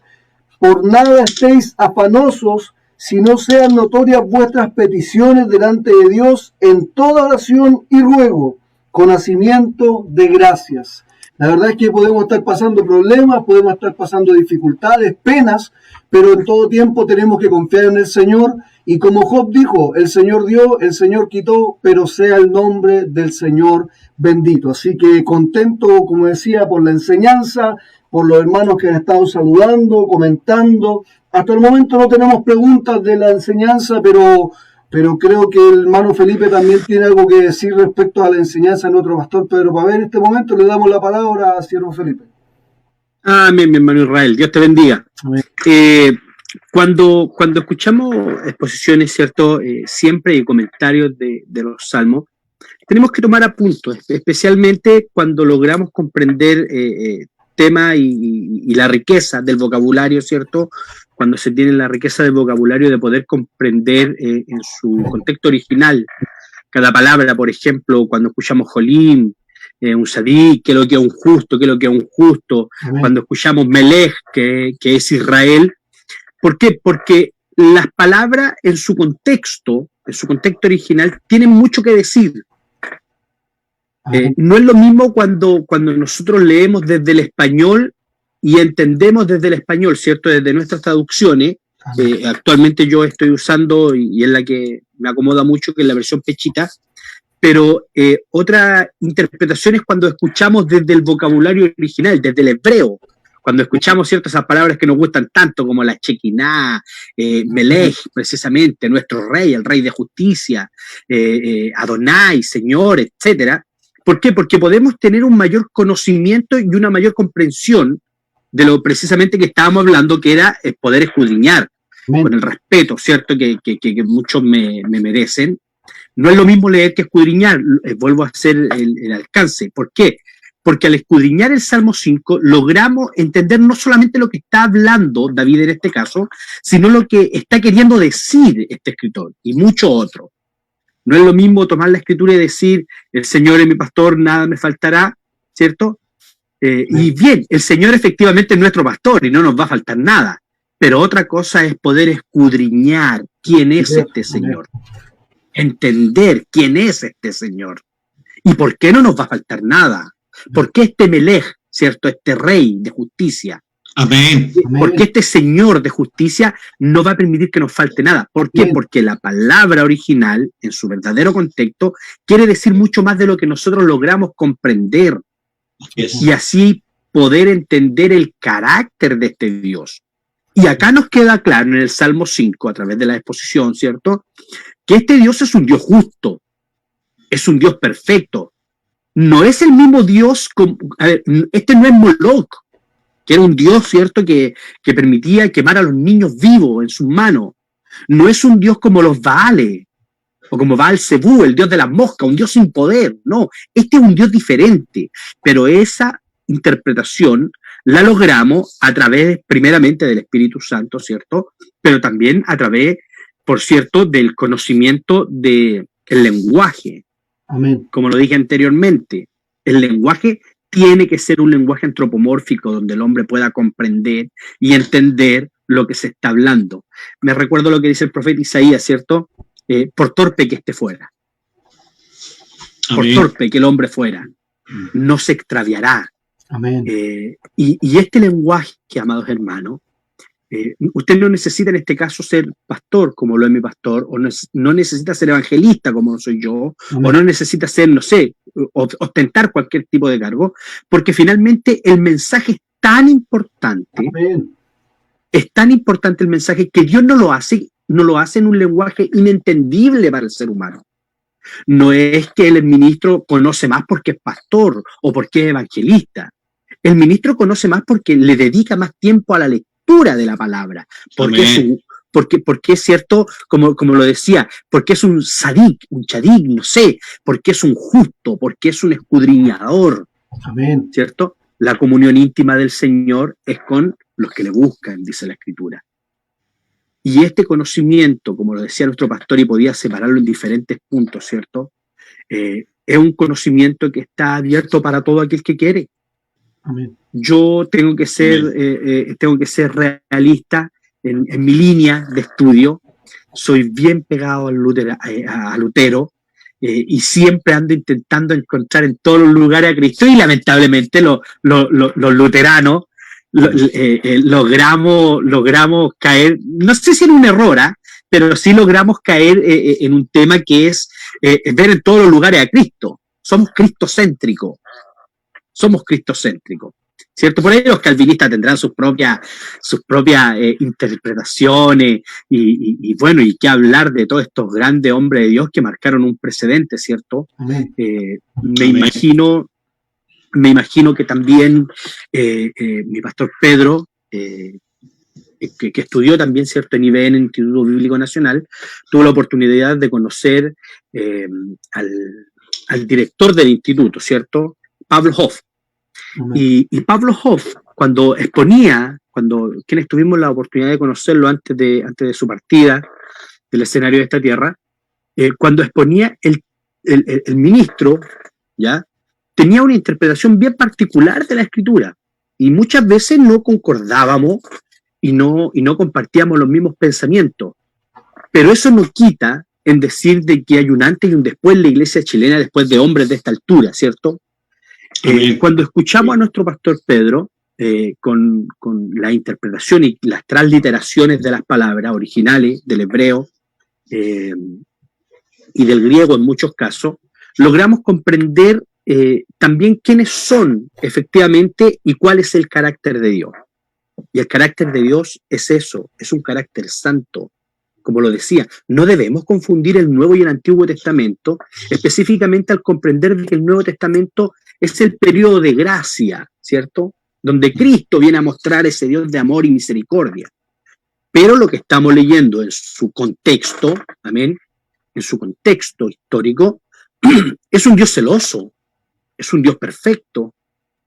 S2: por nada estéis afanosos, si no sean notorias vuestras peticiones delante de Dios en toda oración y ruego, con hacimiento de gracias. La verdad es que podemos estar pasando problemas, podemos estar pasando dificultades, penas, pero en todo tiempo tenemos que confiar en el Señor. Y como Job dijo, el Señor dio, el Señor quitó, pero sea el nombre del Señor bendito. Así que contento, como decía, por la enseñanza, por los hermanos que han estado saludando, comentando. Hasta el momento no tenemos preguntas de la enseñanza, pero creo que el hermano Felipe también tiene algo que decir respecto a la enseñanza de nuestro pastor Pedro Pavé. En este momento le damos la palabra a siervo Felipe.
S4: Amén, mi hermano Israel. Dios te bendiga.
S2: Amén.
S4: Cuando escuchamos exposiciones, ¿cierto? Siempre y comentarios de los salmos, tenemos que tomar apuntes, especialmente cuando logramos comprender tema y la riqueza del vocabulario, ¿cierto? Cuando se tiene la riqueza del vocabulario de poder comprender en su contexto original cada palabra. Por ejemplo, cuando escuchamos Jolim, un Sadí, que es lo que es un justo, que es lo que es un justo.
S2: Amén.
S4: Cuando escuchamos Melech, que es Israel. ¿Por qué? Porque las palabras en su contexto original, tienen mucho que decir. No es lo mismo cuando nosotros leemos desde el español y entendemos desde el español, ¿cierto? Desde nuestras traducciones. Actualmente yo estoy usando, y es la que me acomoda mucho, que es la versión Pechita, pero otra interpretación es cuando escuchamos desde el vocabulario original, desde el hebreo, cuando escuchamos ciertas palabras que nos gustan tanto, como la Shekinah, Melech, precisamente, nuestro rey, el rey de justicia, Adonai, Señor, etcétera. ¿Por qué? Porque podemos tener un mayor conocimiento y una mayor comprensión de lo precisamente que estábamos hablando, que era el poder escudriñar, con el respeto, ¿cierto?, que muchos me merecen. No es lo mismo leer que escudriñar, vuelvo a hacer el alcance. ¿Por qué? Porque al escudriñar el Salmo 5 logramos entender no solamente lo que está hablando David en este caso, sino lo que está queriendo decir este escritor y mucho otro. No es lo mismo tomar la escritura y decir, el Señor es mi pastor, nada me faltará, ¿cierto? Y bien, el Señor efectivamente es nuestro pastor y no nos va a faltar nada. Pero otra cosa es poder escudriñar quién es este Señor. Entender quién es este Señor. ¿Y por qué no nos va a faltar nada? ¿Por qué este Melech? ¿cierto? Este rey de justicia.
S3: Amén.
S4: Porque este Señor de justicia no va a permitir que nos falte nada. ¿Por qué?
S2: Bien.
S4: Porque la palabra original, en su verdadero contexto, quiere decir mucho más de lo que nosotros logramos comprender
S3: Yes.
S4: y así poder entender el carácter de este Dios. Y acá nos queda claro en el Salmo 5, a través de la exposición, ¿cierto? Que este Dios es un Dios justo, es un Dios perfecto. No es el mismo Dios, este no es Moloch, que era un Dios, ¿cierto?, que permitía quemar a los niños vivos en sus manos. No es un Dios como los Baales, o como Baal Zebú, el Dios de las moscas, un Dios sin poder. No, este es un Dios diferente, pero esa interpretación la logramos a través, primeramente, del Espíritu Santo, ¿cierto?, pero también a través, por cierto, del conocimiento del lenguaje.
S2: Amén.
S4: Como lo dije anteriormente, el lenguaje tiene que ser un lenguaje antropomórfico donde el hombre pueda comprender y entender lo que se está hablando. Me recuerdo lo que dice el profeta Isaías, ¿cierto? Por torpe que esté fuera, por
S3: Amén.
S4: torpe que el hombre fuera, no se extraviará.
S2: Amén.
S4: Y este lenguaje, amados hermanos, usted no necesita en este caso ser pastor como lo es mi pastor, o no necesita ser evangelista como lo soy yo,
S2: Amén.
S4: o no necesita ser, no sé, ostentar cualquier tipo de cargo, porque finalmente el mensaje es tan importante,
S2: Amén.
S4: es tan importante el mensaje que Dios no lo hace en un lenguaje inentendible para el ser humano. No es que el ministro conoce más porque es pastor o porque es evangelista. El ministro conoce más porque le dedica más tiempo a la lectura de la palabra, porque es cierto, como lo decía, porque es un chadik, no sé, porque es un justo, porque es un escudriñador,
S2: Amén.
S4: ¿cierto? La comunión íntima del Señor es con los que le buscan, dice la Escritura. Y este conocimiento, como lo decía nuestro pastor, y podía separarlo en diferentes puntos, ¿cierto? Es un conocimiento que está abierto para todo aquel que quiere.
S2: Amén.
S4: Yo tengo que ser realista en mi línea de estudio. Soy bien pegado a Lutero, y siempre ando intentando encontrar en todos los lugares a Cristo, y lamentablemente los luteranos logramos caer, no sé si en un error, pero sí logramos caer en un tema que es ver en todos los lugares a Cristo. Somos cristocéntricos, ¿cierto? Por ahí los calvinistas tendrán sus propias interpretaciones y bueno, y qué hablar de todos estos grandes hombres de Dios que marcaron un precedente, ¿cierto?
S2: Amén.
S4: Me imagino que también mi pastor Pedro, que estudió también, ¿cierto?, en IBN, en el Instituto Bíblico Nacional, tuvo la oportunidad de conocer al director del instituto, ¿cierto?, Pablo Hoff.
S2: Amén.
S4: Y Pablo Hoff, cuando exponía, quienes tuvimos la oportunidad de conocerlo antes de su partida del escenario de esta tierra, cuando exponía el ministro, ¿ya?, tenía una interpretación bien particular de la Escritura, y muchas veces no concordábamos y no compartíamos los mismos pensamientos, pero eso no quita en decir de que hay un antes y un después en la iglesia chilena, después de hombres de esta altura, ¿cierto? Cuando escuchamos a nuestro pastor Pedro con la interpretación y las transliteraciones de las palabras originales del hebreo y del griego en muchos casos, logramos comprender también quiénes son efectivamente y cuál es el carácter de Dios. Y el carácter de Dios es eso, es un carácter santo. Como lo decía, no debemos confundir el Nuevo y el Antiguo Testamento, específicamente al comprender que el Nuevo Testamento es el periodo de gracia, ¿cierto?, donde Cristo viene a mostrar ese Dios de amor y misericordia. Pero lo que estamos leyendo en su contexto, amén, en su contexto histórico, es un Dios celoso, es un Dios perfecto,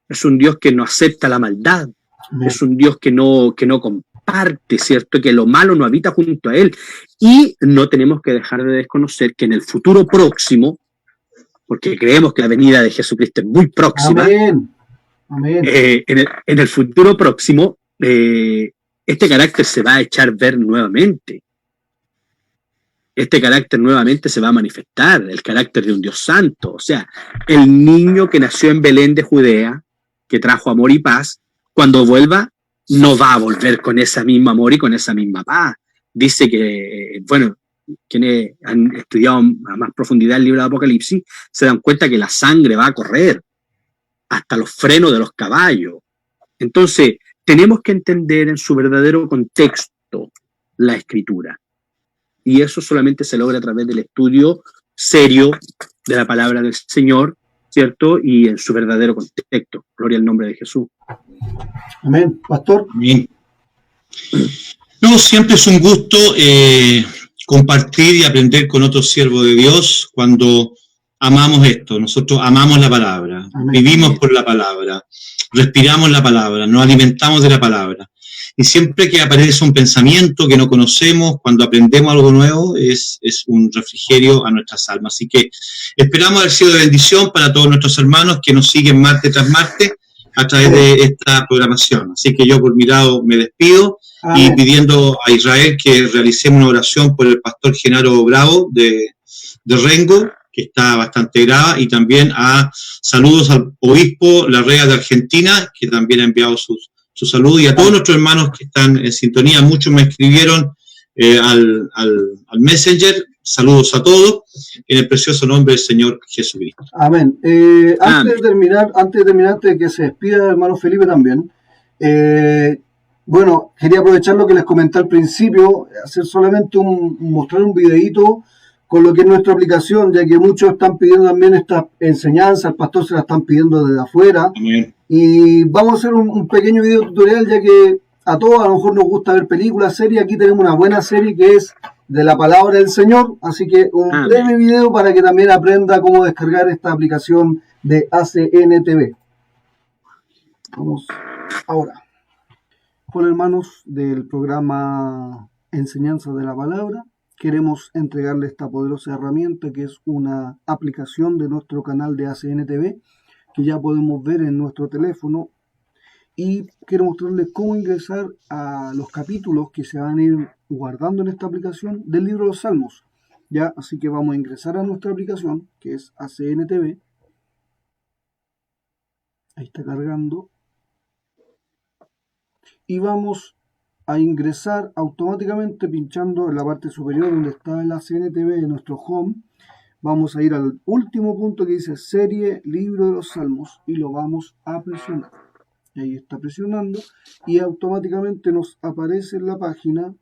S4: es un Dios que no acepta la maldad,
S2: Amén.
S4: es un Dios que no comparte, ¿cierto?, que lo malo no habita junto a Él. Y no tenemos que dejar de desconocer que en el futuro próximo, porque creemos que la venida de Jesucristo es muy próxima,
S2: Amén. Amén.
S4: en el futuro próximo, este carácter se va a echar ver nuevamente. Este carácter nuevamente se va a manifestar, el carácter de un Dios santo. O sea, el niño que nació en Belén de Judea, que trajo amor y paz, cuando vuelva, no va a volver con ese mismo amor y con esa misma paz. Dice que, bueno, quienes han estudiado a más profundidad el libro de Apocalipsis, se dan cuenta que la sangre va a correr hasta los frenos de los caballos. Entonces, tenemos que entender en su verdadero contexto la Escritura. Y eso solamente se logra a través del estudio serio de la palabra del Señor, ¿cierto? Y en su verdadero contexto. Gloria al nombre de Jesús.
S2: Amén. Pastor.
S3: Amén. No, siempre es un gusto compartir y aprender con otros siervos de Dios cuando amamos esto. Nosotros amamos la palabra,
S2: Amén.
S3: Vivimos por la palabra, respiramos la palabra, nos alimentamos de la palabra. Y siempre que aparece un pensamiento que no conocemos, cuando aprendemos algo nuevo, es un refrigerio a nuestras almas. Así que esperamos haber sido de bendición para todos nuestros hermanos que nos siguen martes tras martes a través de esta programación. Así que yo por mi lado me despido y pidiendo a Israel que realicemos una oración por el pastor Genaro Bravo de Rengo, que está bastante grave, y también a saludos al obispo Larrea de Argentina, que también ha enviado su salud, y a todos nuestros hermanos que están en sintonía. Muchos me escribieron al Messenger. Saludos a todos, en el precioso nombre del Señor Jesucristo.
S2: Amén. Antes de terminar, antes de que se despida el hermano Felipe también, bueno, quería aprovechar lo que les comenté al principio, hacer solamente mostrar un videíto con lo que es nuestra aplicación, ya que muchos están pidiendo también esta enseñanza, el pastor se la están pidiendo desde afuera.
S3: Amén.
S2: Y vamos a hacer un pequeño video tutorial, ya que a todos a lo mejor nos gusta ver películas, series. Aquí tenemos una buena serie que es de la palabra del Señor, así que un breve video para que también aprenda cómo descargar esta aplicación de ACNTV. Vamos ahora. Con hermanos del programa Enseñanza de la Palabra, queremos entregarle esta poderosa herramienta que es una aplicación de nuestro canal de ACNTV que ya podemos ver en nuestro teléfono, y quiero mostrarles cómo ingresar a los capítulos que se van a ir guardando en esta aplicación del libro de los Salmos. Ya, así que vamos a ingresar a nuestra aplicación que es ACNTV. Ahí está cargando. Y vamos a ingresar automáticamente pinchando en la parte superior donde está el ACNTV de nuestro home. Vamos a ir al último punto que dice serie libro de los Salmos y lo vamos a presionar. Ahí está presionando y automáticamente nos aparece en la página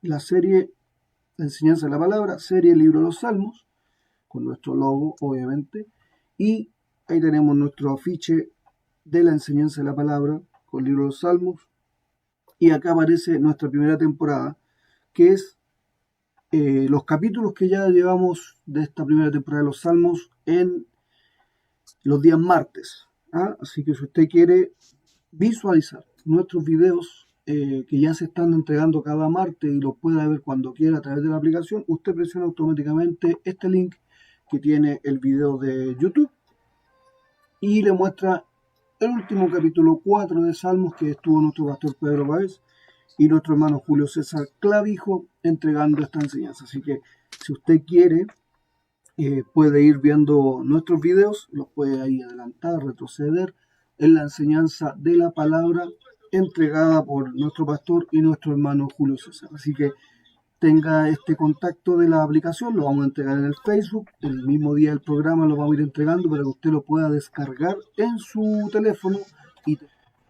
S2: la serie Enseñanza de la Palabra, serie libro de los Salmos, con nuestro logo obviamente, y ahí tenemos nuestro afiche de la Enseñanza de la Palabra con el libro de los Salmos, y acá aparece nuestra primera temporada, que es los capítulos que ya llevamos de esta primera temporada de los Salmos en los días martes. Así que si usted quiere visualizar nuestros videos que ya se están entregando cada martes y los pueda ver cuando quiera a través de la aplicación, usted presiona automáticamente este link que tiene el video de YouTube y le muestra el último capítulo 4 de Salmos que estuvo nuestro pastor Pedro Páez y nuestro hermano Julio César Clavijo entregando esta enseñanza. Así que si usted quiere puede ir viendo nuestros videos, los puede ahí adelantar, retroceder en la enseñanza de la palabra entregada por nuestro pastor y nuestro hermano Julio César. Así que tenga este contacto de la aplicación, lo vamos a entregar en el Facebook, el mismo día del programa lo vamos a ir entregando para que usted lo pueda descargar en su teléfono.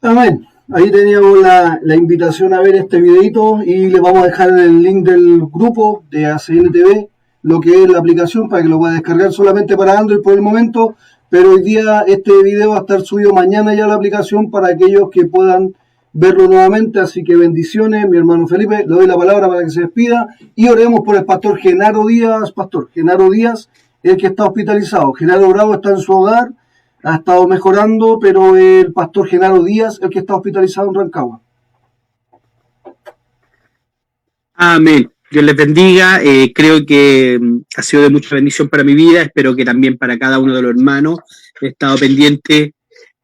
S2: Amén. Ahí teníamos la invitación a ver este videito y le vamos a dejar en el link del grupo de ACNTV lo que es la aplicación para que lo pueda descargar solamente para Android por el momento, pero hoy día este video va a estar subido mañana ya a la aplicación para aquellos que puedan verlo nuevamente. Así que bendiciones, mi hermano Felipe, le doy la palabra para que se despida y oremos por el pastor Genaro Díaz. Pastor Genaro Díaz, el que está hospitalizado. Genaro Bravo está en su hogar, ha estado mejorando, pero el pastor Genaro Díaz, el que está hospitalizado en Rancagua.
S4: Amén. Dios les bendiga. Creo que ha sido de mucha bendición para mi vida. Espero que también para cada uno de los hermanos. He estado pendiente.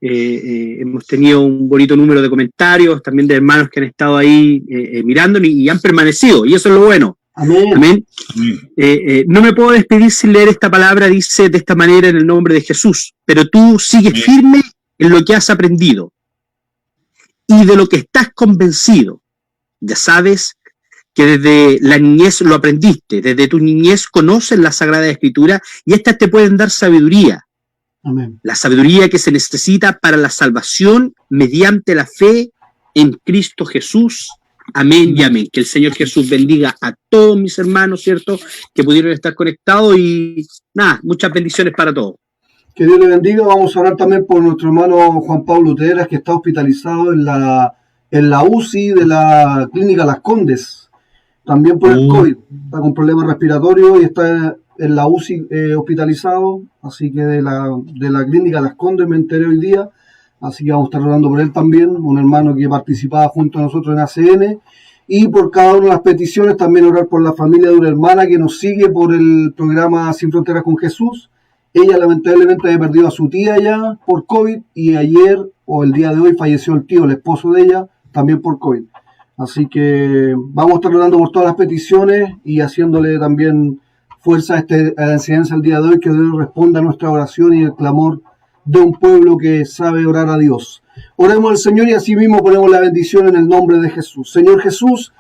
S4: Hemos tenido un bonito número de comentarios, también de hermanos que han estado ahí mirando y han permanecido. Y eso es lo bueno.
S2: Amén.
S4: Amén. No me puedo despedir sin leer esta palabra. Dice de esta manera en el nombre de Jesús. Pero tú sigues firme en lo que has aprendido y de lo que estás convencido. Ya sabes que desde la niñez lo aprendiste, desde tu niñez conoces la Sagrada Escritura y estas te pueden dar sabiduría.
S2: Amén.
S4: La sabiduría que se necesita para la salvación mediante la fe en Cristo Jesús. Amén y amén. Que el Señor Jesús bendiga a todos mis hermanos, ¿cierto?, que pudieron estar conectados y nada, muchas bendiciones para todos.
S2: Que Dios le bendiga. Vamos a orar también por nuestro hermano Juan Pablo Teras, que está hospitalizado en la UCI de la clínica Las Condes, también por el COVID. Está con problemas respiratorios y está en la UCI hospitalizado, así que de la clínica Las Condes me enteré hoy día, así que vamos a estar orando por él también, un hermano que participaba junto a nosotros en ACN, y por cada una de las peticiones también orar por la familia de una hermana que nos sigue por el programa Sin Fronteras con Jesús. Ella lamentablemente había perdido a su tía ya por COVID y ayer o el día de hoy falleció el tío, el esposo de ella, también por COVID. Así que vamos a estar orando por todas las peticiones y haciéndole también fuerza a la enseñanza del día de hoy, que Dios responda a nuestra oración y el clamor de un pueblo que sabe orar a Dios. Oremos al Señor y así mismo ponemos la bendición en el nombre de Jesús. Señor Jesús,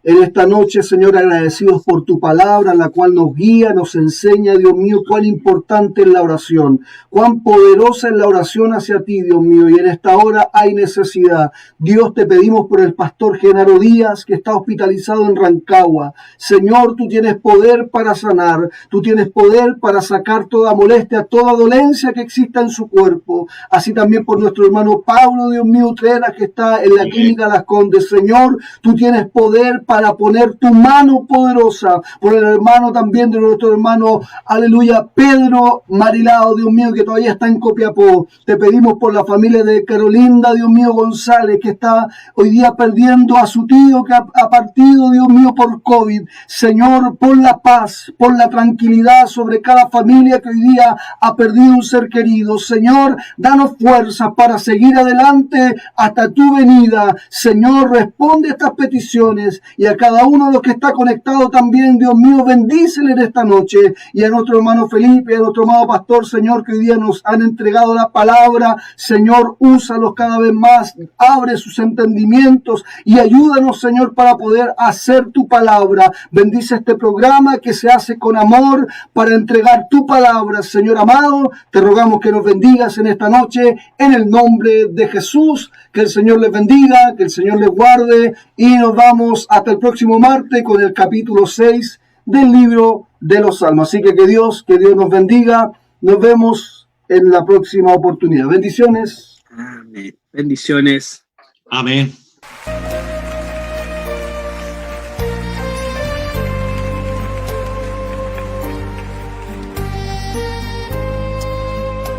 S2: en esta noche, Señor, agradecidos por tu palabra, la cual nos guía, nos enseña, Dios mío, cuán importante es la oración, cuán poderosa es la oración hacia ti, Dios mío, y en esta hora hay necesidad. Dios, te pedimos por el pastor Genaro Díaz, que está hospitalizado en Rancagua. Señor, tú tienes poder para sanar, tú tienes poder para sacar toda molestia, toda dolencia que exista en su cuerpo. Así también por nuestro hermano Pablo, Dios mío, Trenas, que está en la clínica Las Condes. Señor, tú tienes poder para poner tu mano poderosa por el hermano también de nuestro hermano, aleluya, Pedro Marilao, Dios mío, que todavía está en Copiapó. Te pedimos por la familia de Carolinda, Dios mío, González, que está hoy día perdiendo a su tío que ha partido, Dios mío, por COVID. Señor, pon la paz, pon la tranquilidad sobre cada familia que hoy día ha perdido un ser querido. Señor, danos fuerzas para seguir adelante hasta tu venida. Señor, responde estas peticiones y a cada uno de los que está conectado también, Dios mío, bendícele en esta noche. Y a nuestro hermano Felipe, a nuestro amado pastor, Señor, que hoy día nos han entregado la palabra. Señor, úsalos cada vez más, abre sus entendimientos y ayúdanos, Señor, para poder hacer tu palabra. Bendice este programa que se hace con amor para entregar tu palabra, Señor amado. Te rogamos que nos bendigas en esta noche, en el nombre de Jesús. Que el Señor les bendiga, que el Señor les guarde y nos vamos hasta el próximo martes con el capítulo 6 del libro de los Salmos. Así que Dios nos bendiga. Nos vemos en la próxima oportunidad. Bendiciones.
S4: Amén. Bendiciones.
S3: Amén.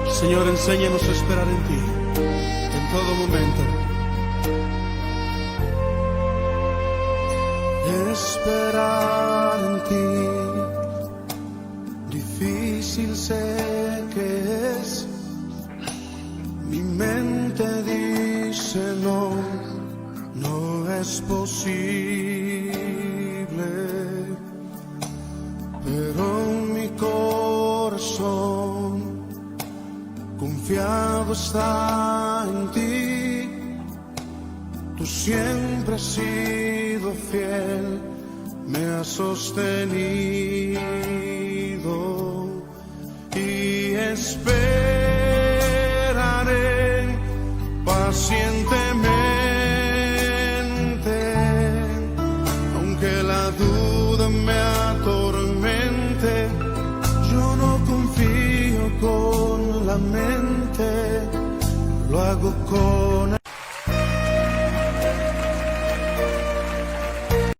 S1: Señor, enséñanos a esperar en ti, en todo momento. Esperar en ti, difícil sé que es. Mi mente dice no es posible, pero mi corazón confiado está en ti. Tú siempre has sido fiel, me has sostenido y esperaré pacientemente, aunque la duda me atormente. Yo no confío con la mente, lo hago con